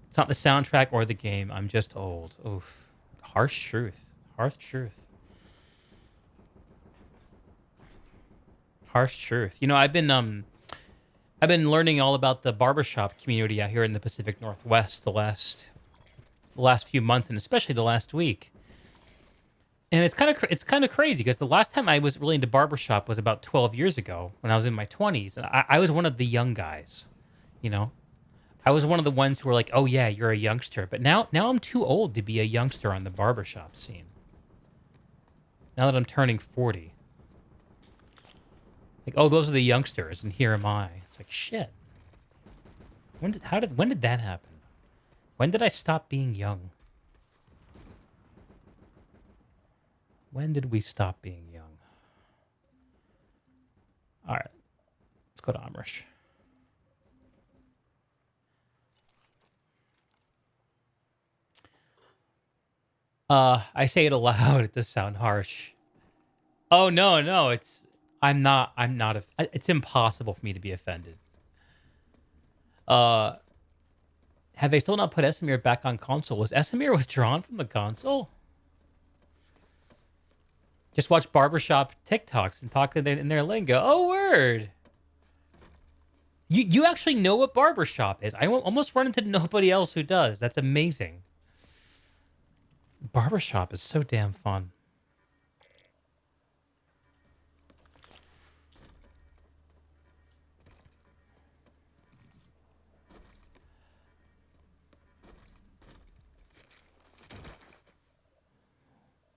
A: It's not the soundtrack or the game. I'm just old. Oof. Harsh truth. Harsh truth. Harsh truth. You know, I've been learning all about the barbershop community out here in the Pacific Northwest the last few months, and especially the last week. And it's kind of crazy because the last time I was really into barbershop was about 12 years ago when I was in my 20s, and I was one of the young guys. You know, I was one of the ones who were like, "Oh yeah, you're a youngster." But now I'm too old to be a youngster on the barbershop scene. Now that I'm turning 40. Like, oh, those are the youngsters, and here am I. It's like, shit. When did that happen? When did I stop being young? When did we stop being young? All right. Let's go to Amrish. I say it aloud. It does sound harsh. Oh, no. It's impossible for me to be offended. Have they still not put Esamir back on console? Was Esamir withdrawn from the console? Just watch barbershop TikToks and talk in their lingo. Oh, word. You actually know what barbershop is. I almost run into nobody else who does. That's amazing. Barbershop is so damn fun.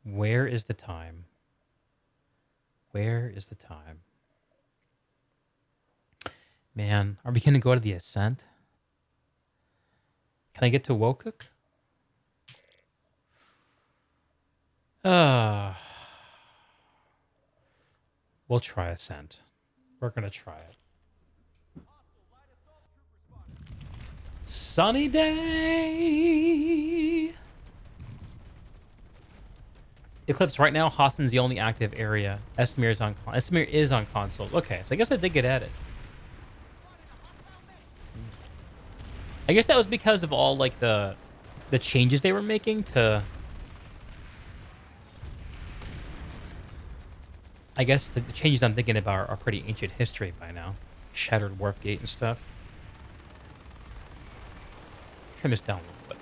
A: Where is the time? Where is the time? Man, are we going to go to the Ascent? Can I get to Wokuk? We'll try Ascent. We're going to try it. Sunny day. Eclipse, right now, Hassan's the only active area. Esmir is on consoles. Okay, so I guess I did get at it. I guess that was because of all like the changes they were making to. I guess the changes I'm thinking about are pretty ancient history by now. Shattered warp gate and stuff. Turn this down a little bit.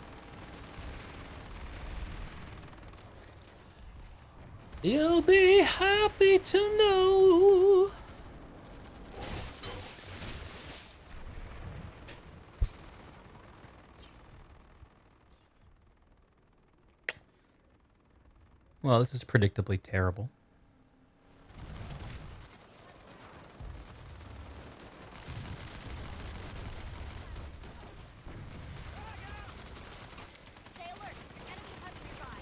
A: You'll be happy to know. Well, this is predictably terrible.
D: Stay alert. Enemy hunter nearby.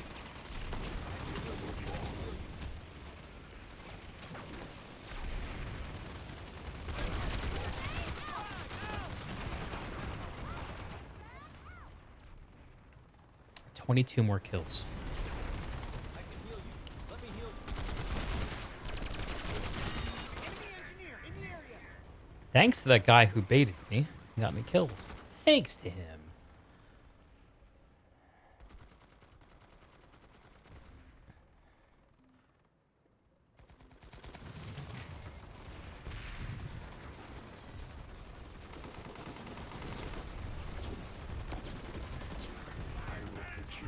A: 22 more kills.
C: I can heal you. Let me heal you. Enemy engineer in the area.
A: Thanks to that guy who baited me and got me killed. Thanks to him.
B: I will hit you.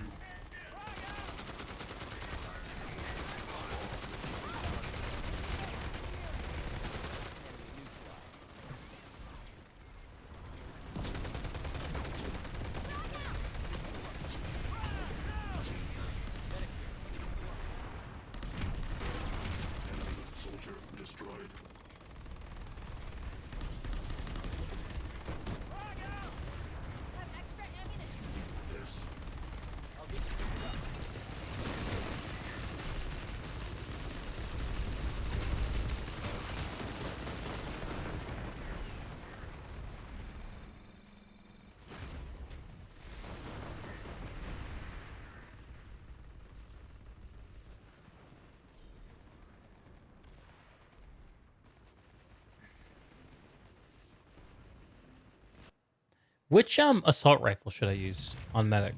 A: 'Which assault rifle should I use on medic?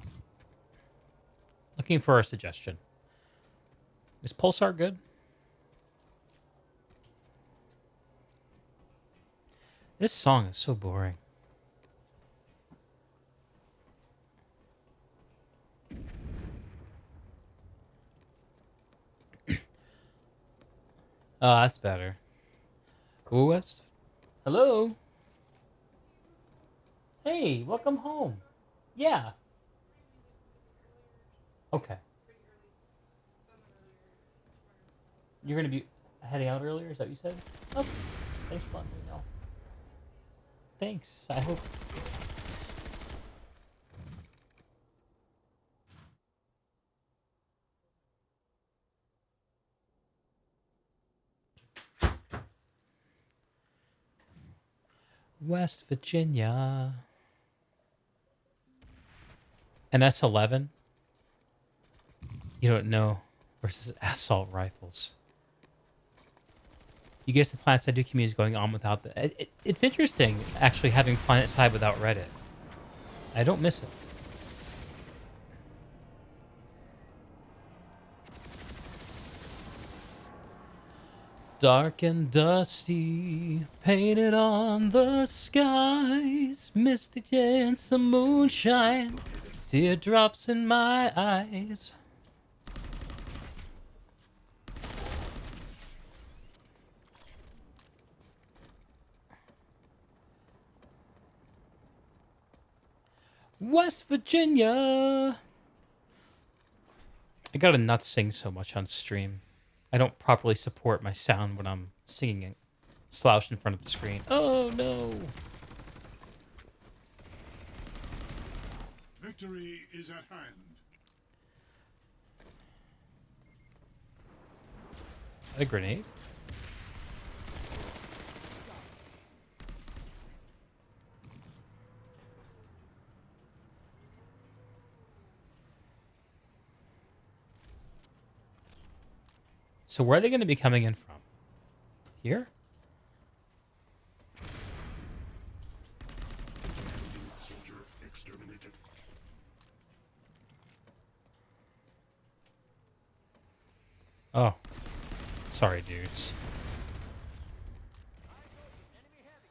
A: Looking for a suggestion. Is Pulsar good? This song is so boring. Oh, that's better. Ooh, West. Hello. Hey, welcome home. Yeah. Okay. You're gonna be heading out earlier. Is that what you said? Okay. Thanks for letting me know. Thanks. I hope. West Virginia. An S11? You don't know. Versus assault rifles. You guess the Planet Side 2 community is going on without the... It's interesting, actually, having Planet Side without Reddit. I don't miss it. Dark and dusty, painted on the skies, misty and some moonshine, teardrops in my eyes. West Virginia. I gotta not sing so much on stream. I don't properly support my sound when I'm singing it. Slouched in front of the screen. Oh no!
B: Victory is at hand.
A: A grenade? So where are they going to be coming in from? Here?
B: Soldier exterminated.
A: Oh. Sorry, dudes.
C: Enemy heavy.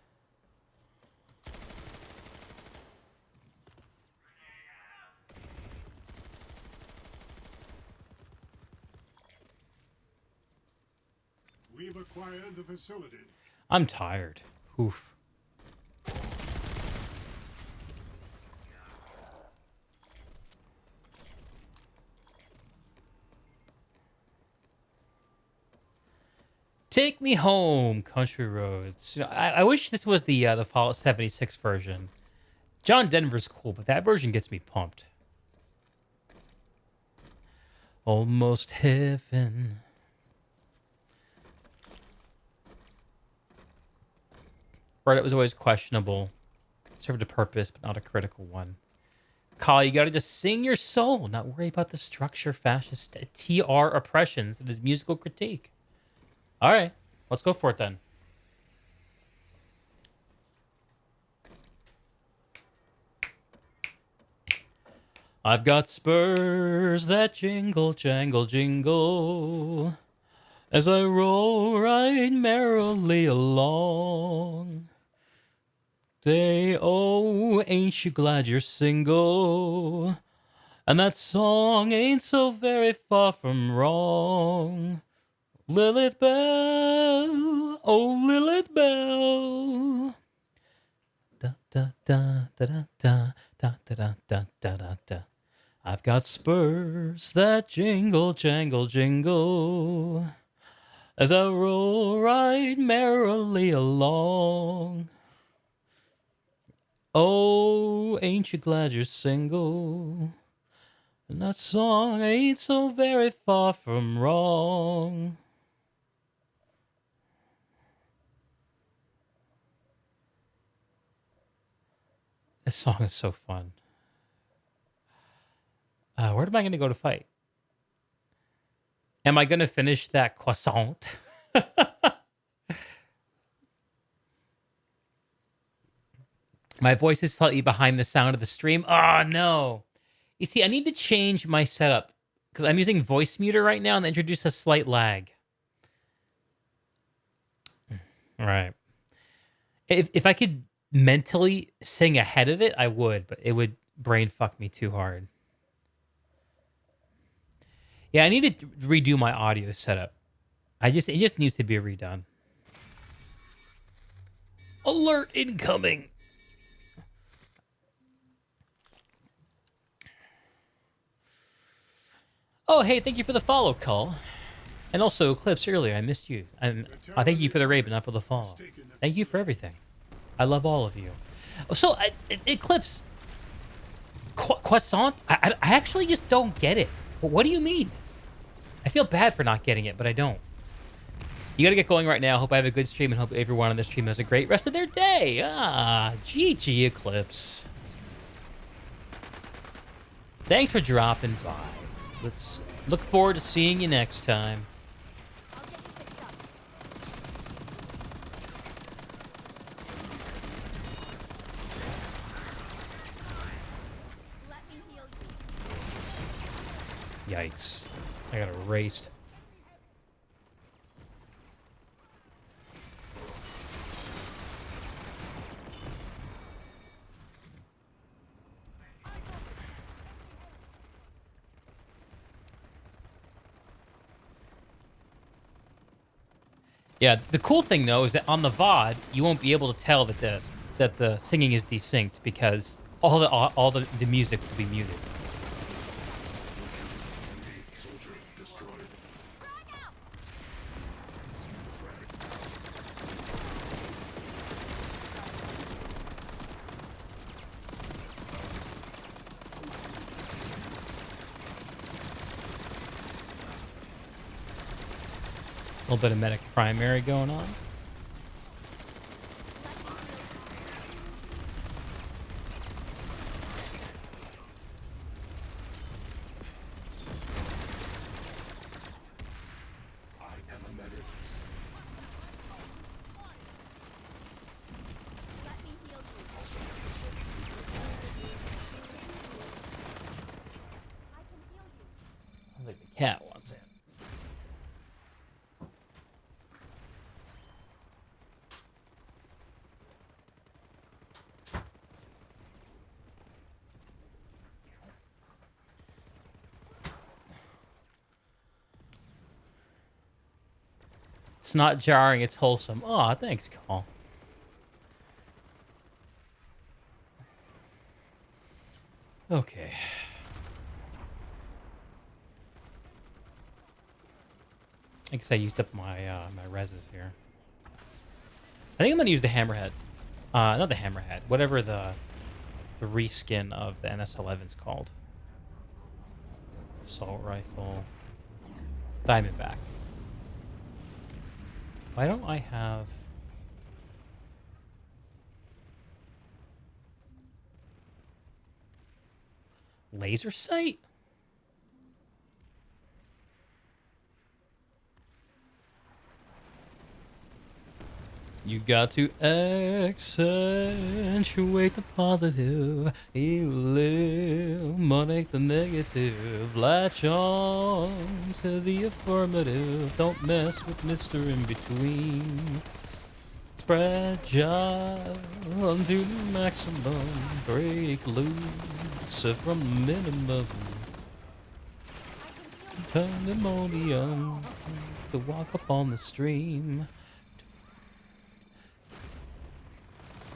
B: We've acquired the facility.
A: I'm tired. Oof. Take me home, country roads. You know, I wish this was the Fallout 76 version. John Denver's cool, but that version gets me pumped. Almost heaven. Reddit was always questionable. Served a purpose, but not a critical one. Kyle, you gotta just sing your soul, not worry about the structure, fascist TR oppressions and his musical critique. All right, let's go for it then. I've got spurs that jingle, jangle, jingle as I roll right merrily along. Say, oh, ain't you glad you're single? And that song ain't so very far from wrong. Lilith Bell, oh Lilith Bell. Da da da da da da da da da da da da. I've got spurs that jingle, jangle, jingle as I roll right merrily along. Oh, ain't you glad you're single? And that song ain't so very far from wrong. This song is so fun. Where am I going to go to fight? Am I going to finish that croissant? My voice is slightly behind the sound of the stream. Oh, no. You see, I need to change my setup because I'm using voice muter right now and they introduce a slight lag. All right. If I could mentally sing ahead of it, I would, but it would brain fuck me too hard. Yeah, I need to redo my audio setup. It just needs to be redone. Alert incoming. Oh, hey, thank you for the follow, Cull. And also, Eclipse, earlier, I missed you. I thank you for the raid, but not for the follow. Thank you for everything. I love all of you. So, Eclipse, croissant? I actually just don't get it. What do you mean? I feel bad for not getting it, but I don't. You gotta get going right now. Hope I have a good stream and hope everyone on this stream has a great rest of their day. GG Eclipse. Thanks for dropping by. Let's look forward to seeing you next time.
D: I'll get you fixed up. Let me heal you.
A: Yikes. I got erased. Yeah, the cool thing though is that on the VOD you won't be able to tell that the singing is desynced because all the music will be muted.
B: Soldier destroyed.
D: Frag out!
A: A little bit of medic primary going on.
D: Let me heal you. I can heal you.
A: Sounds like the cat wants it. It's not jarring, it's wholesome. Aw, thanks, Call. Okay. I guess I used up my my reses here. I think I'm gonna use the hammerhead. Not the hammerhead. Whatever the reskin of the NS-11's called. Assault rifle. Diamondback. Why don't I have... laser sight? You got to accentuate the positive, eliminate the negative, latch on to the affirmative, don't mess with Mr. In Between. Fragile to the maximum, break loose from the minimum. Pandemonium to walk upon the stream.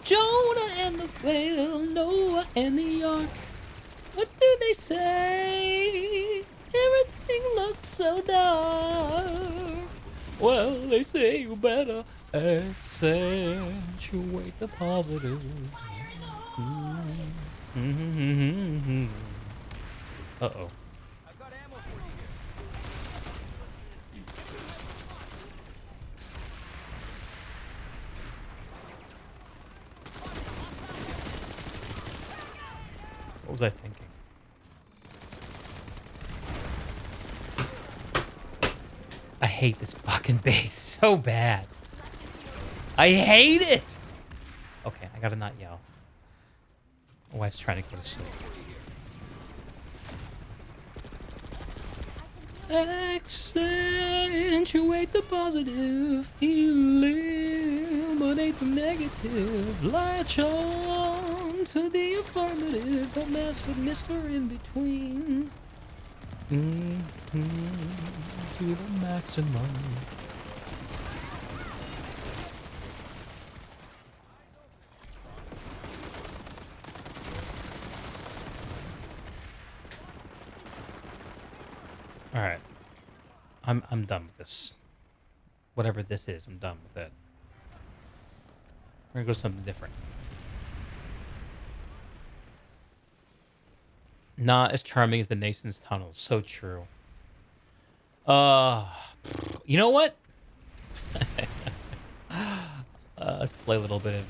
A: Jonah and the whale, Noah and the ark. What do they say? Everything looks so dark. Well, they say you better accentuate the positive. Uh-oh.
C: I've got ammo for you here.
A: What was I thinking? I hate this fucking base so bad. I hate it! Okay, I gotta not yell. My wife's trying to go to sleep. Accentuate the positive, eliminate the negative, latch on to the affirmative, don't mess with Mr. In Between. To the maximum. All right. I'm done with this. Whatever this is, I'm done with it. We're gonna go something different. Not as charming as the Nason's tunnels. So true. You know what? Let's play a little bit of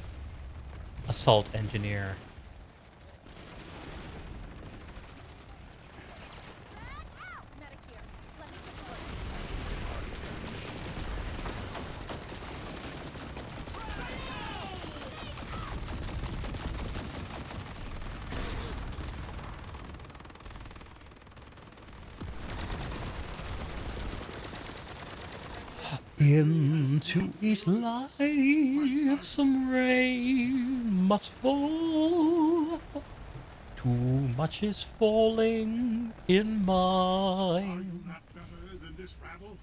A: Assault Engineer.
D: Medic here. Let me support.
A: Into each life some rain must fall. Too much is falling in
B: Are you
A: mine.
B: not better than this rabble?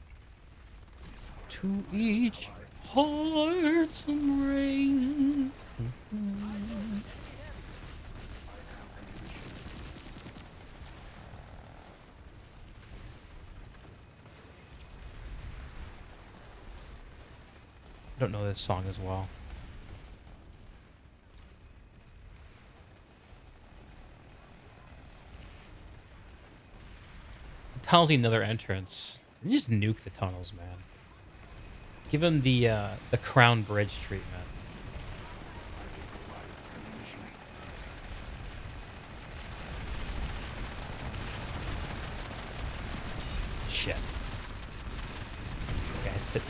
A: To each heart some rain. I don't know this song as well. The tunnels need another entrance. You just nuke the tunnels, man. Give him the Crown Bridge treatment. Shit. Guys, hit.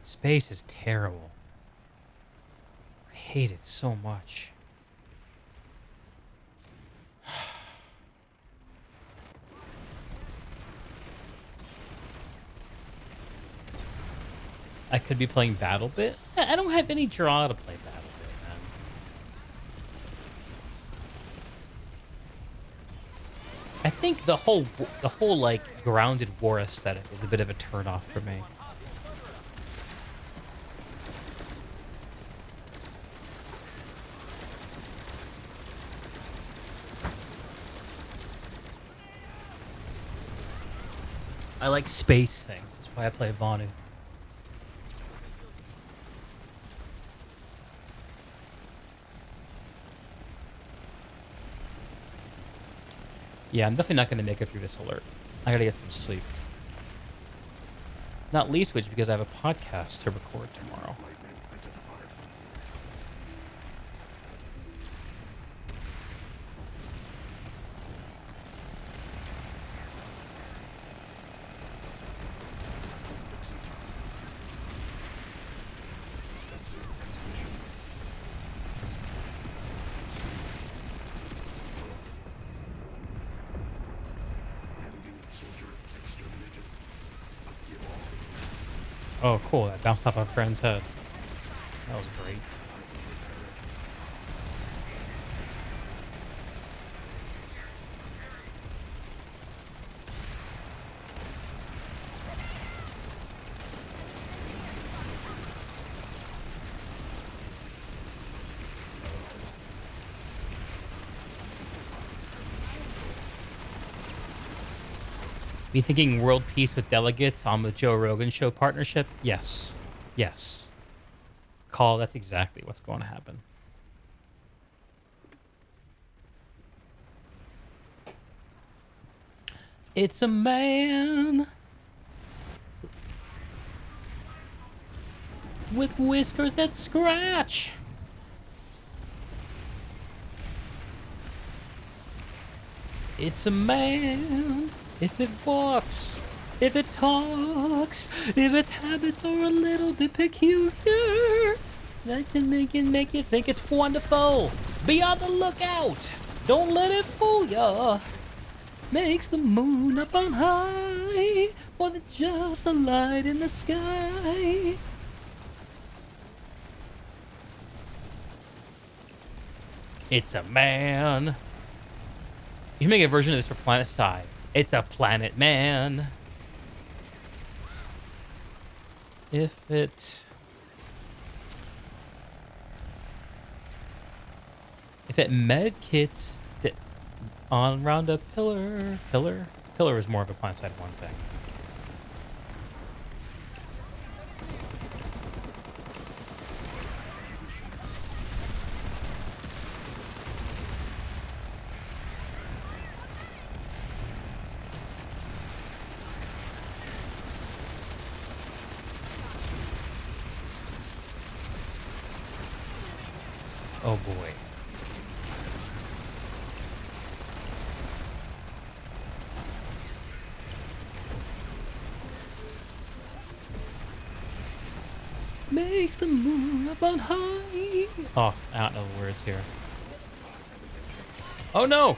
A: Space is terrible. I hate it so much. I could be playing BattleBit. I don't have any draw to play BattleBit, man. I think the whole like grounded war aesthetic is a bit of a turnoff for me. I like space things. That's why I play Vonu. Yeah, I'm definitely not going to make it through this alert. I gotta get some sleep. Not least which because I have a podcast to record tomorrow. Oh, cool. That bounced off our friend's head. That was great. Be thinking world peace with delegates on the Joe Rogan show partnership? Yes. Yes. Call, that's exactly what's going to happen. It's a man with whiskers that scratch. It's a man. If it walks, if it talks, if its habits are a little bit peculiar, that can make you think it's wonderful. Be on the lookout. Don't let it fool ya. Makes the moon up on high more than just a light in the sky. It's a man. You should make a version of this for Planet Side. It's a planet man. If it medkits on around a pillar is more of a Planet Side 1 thing. Oh boy. Makes the moon up on high. Oh, I don't know the words here. Oh no!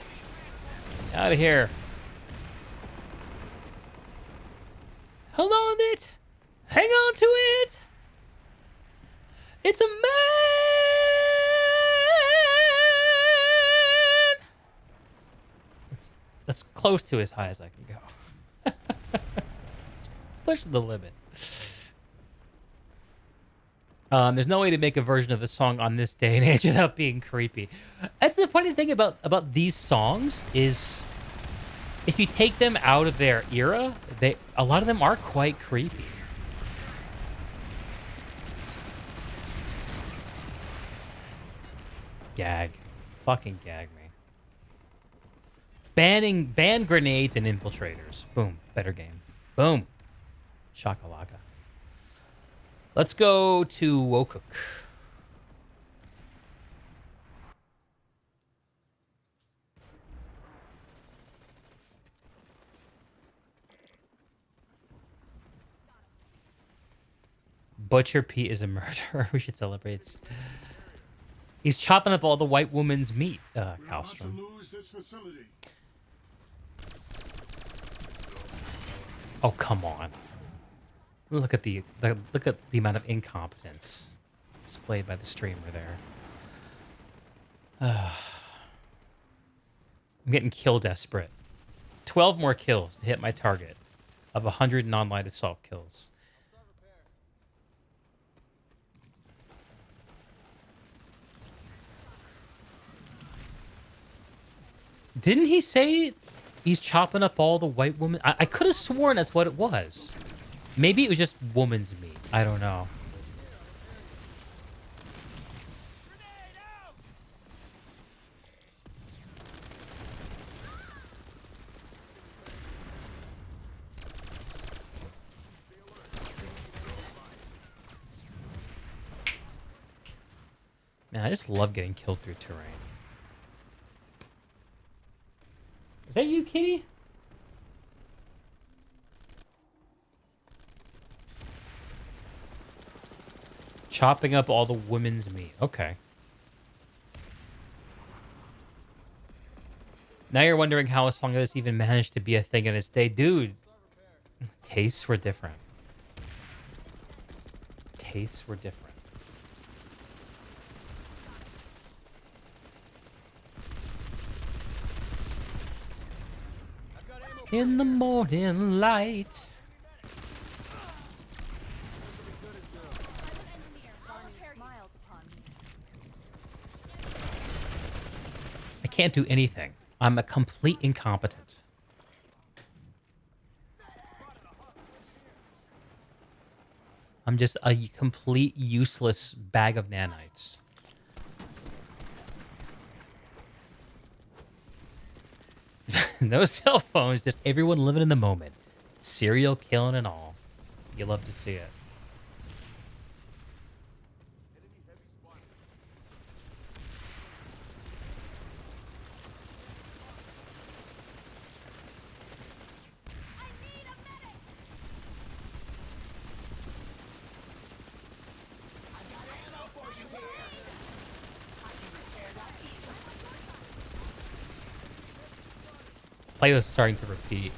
A: Out of here. Hold on it. Hang on to it. It's a man. That's close to as high as I can go. Let's push the limit. There's no way to make a version of the song on this day and age without being creepy. That's the funny thing about these songs is if you take them out of their era, a lot of them are quite creepy. gag. Fucking gag me. Ban grenades and infiltrators. Boom. Better game. Boom. Shakalaka. Let's go to Wokuk. Butcher Pete is a murderer. We should celebrate. He's chopping up all the white woman's meat,
B: We're about to
A: Kalstrom.
B: lose this facility.
A: Oh, come on. Look at the amount of incompetence displayed by the streamer there. I'm getting kill desperate. 12 more kills to hit my target of 100 non-light assault kills. Didn't he say he's chopping up all the white women? I could have sworn that's what it was. Maybe it was just woman's meat. I don't know. Man, I just love getting killed through terrain. Is that you, Kitty? Chopping up all the women's meat. Okay. Now you're wondering how a song like this even managed to be a thing in its day. Dude, tastes were different. Tastes were different. In the morning light. I can't do anything. I'm a complete incompetent. I'm just a complete useless bag of nanites. No cell phones, just everyone living in the moment. Serial killing and all. You love to see it. Playlist starting to repeat.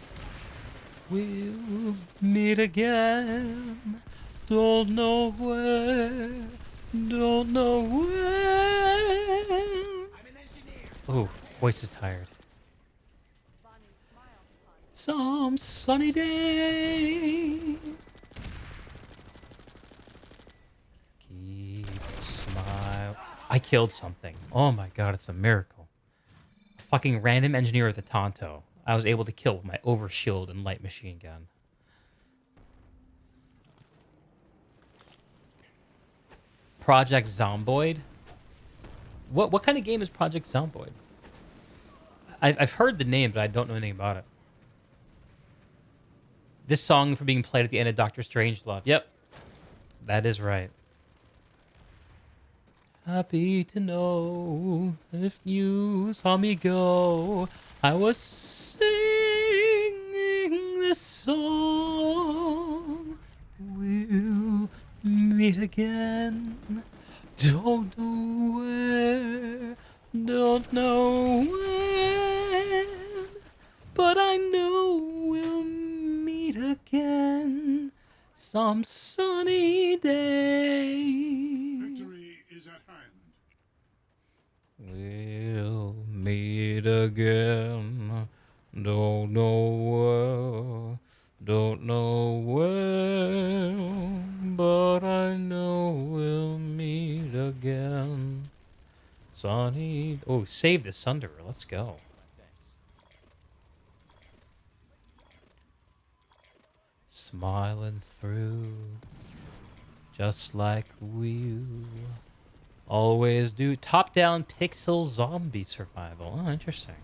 A: We'll meet again. Don't know where. Don't know when. Oh, voice is tired. Some sunny day. Keep a smile. I killed something. Oh my god, it's a miracle. A fucking random engineer with a Tonto. I was able to kill with my overshield and light machine gun. Project Zomboid? What kind of game is Project Zomboid? I've heard the name, but I don't know anything about it. This song for being played at the end of Doctor Strangelove. Yep. That is right. Happy to know if you saw me go, I was singing this song. We'll meet again. Don't know where, don't know when, but I know we'll meet again some sunny day.
B: Victory is at hand.
A: We'll meet again. Don't know where, but I know we'll meet again. Sunny. Oh, save the Sunderer. Let's go. Smiling through, just like you. Always do. Top-down pixel zombie survival. Oh, interesting.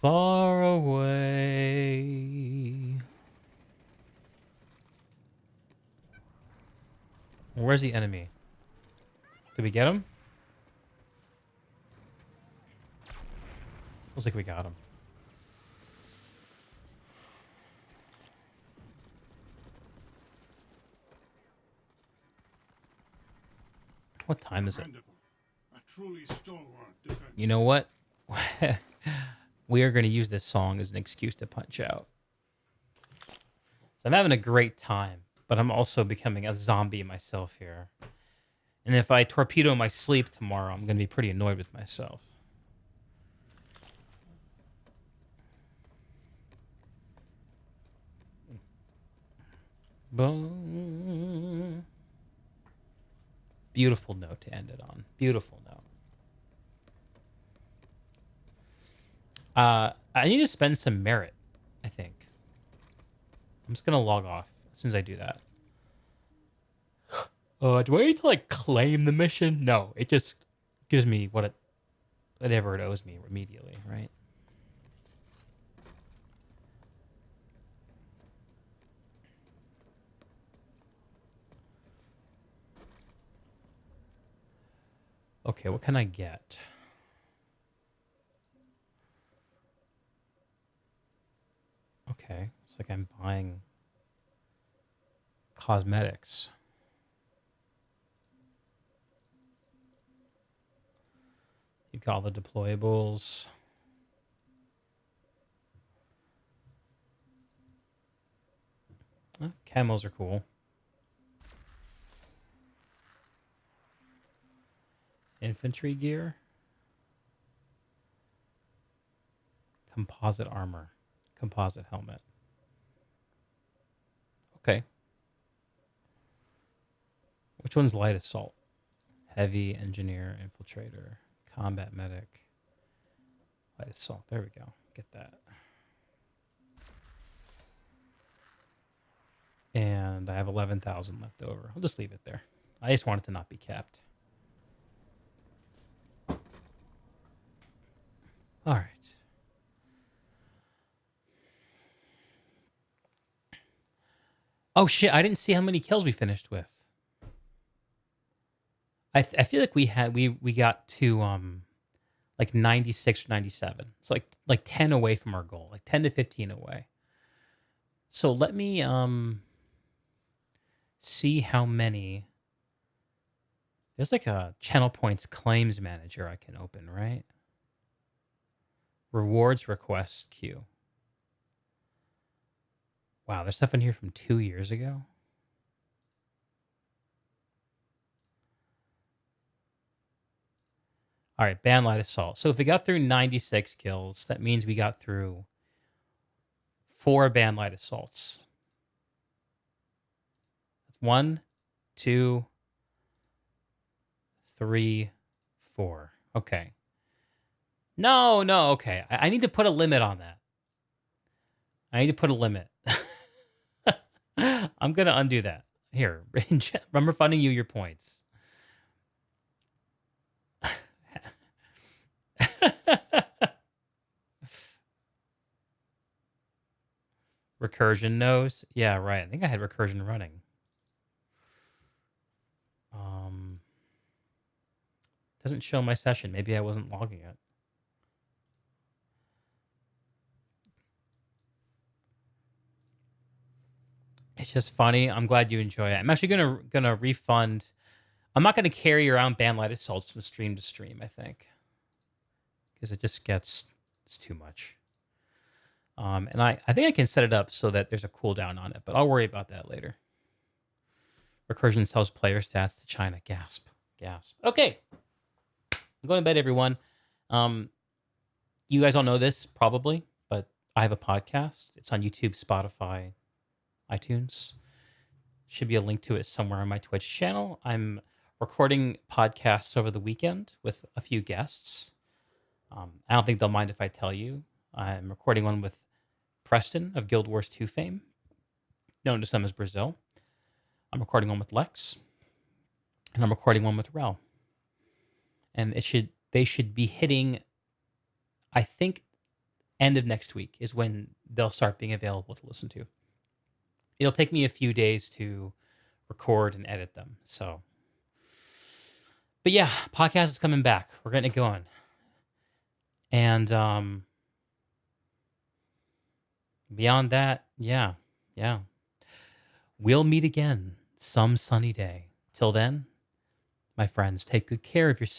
A: Far away. Where's the enemy? Did we get him? Looks like we got him. What time is it?
B: Commendable. A truly stalwart defense.
A: You know what? We are going to use this song as an excuse to punch out. I'm having a great time, but I'm also becoming a zombie myself here. And if I torpedo my sleep tomorrow, I'm going to be pretty annoyed with myself. Boom. Beautiful note to end it on. Beautiful note. I need to spend some merit, I think. I'm just going to log off as soon as I do that. Do I need to, like, claim the mission? No, it just gives me whatever it owes me immediately, right? Okay, what can I get? Okay, it's like I'm buying cosmetics. You got all the deployables. Camos are cool. Infantry gear. Composite armor. Composite helmet. Okay. Which one's light assault? Heavy engineer, infiltrator, combat medic, light assault. There we go. Get that. And I have 11,000 left over. I'll just leave it there. I just want it to not be kept. All right. Oh shit! I didn't see how many kills we finished with. I feel like we got to like 96 or 97. So like 10 away from our goal, like 10 to 15 away. So let me see how many. There's like a channel points claims manager I can open, right? Rewards request queue. Wow, there's stuff in here from 2 years ago. All right, band light assault. So if we got through 96 kills, that means we got through 4 band light assaults. That's 1, 2, 3, 4. Okay. No, okay. I need to put a limit on that. I need to put a limit. I'm going to undo that. Here, I'm refunding you your points. Recursion knows? Yeah, right. I think I had recursion running. Doesn't show my session. Maybe I wasn't logging it. It's just funny. I'm glad you enjoy it. I'm actually gonna refund. I'm not gonna carry around band light assaults from stream to stream, I think. Because it just it's too much. And I think I can set it up so that there's a cooldown on it, but I'll worry about that later. Recursion sells player stats to China. Gasp. Okay. I'm going to bed, everyone. You guys all know this, probably, but I have a podcast. It's on YouTube, Spotify, iTunes. Should be a link to it somewhere on my Twitch channel. I'm recording podcasts over the weekend with a few guests. I don't think they'll mind if I tell you. I'm recording one with Preston of Guild Wars 2 fame, known to some as Brazil. I'm recording one with Lex, and I'm recording one with Rel. And they should be hitting, I think, end of next week is when they'll start being available to listen to. It'll take me a few days to record and edit them. So, but yeah, podcast is coming back. We're getting it going. And beyond that, yeah. We'll meet again some sunny day. Till then, my friends, take good care of yourselves.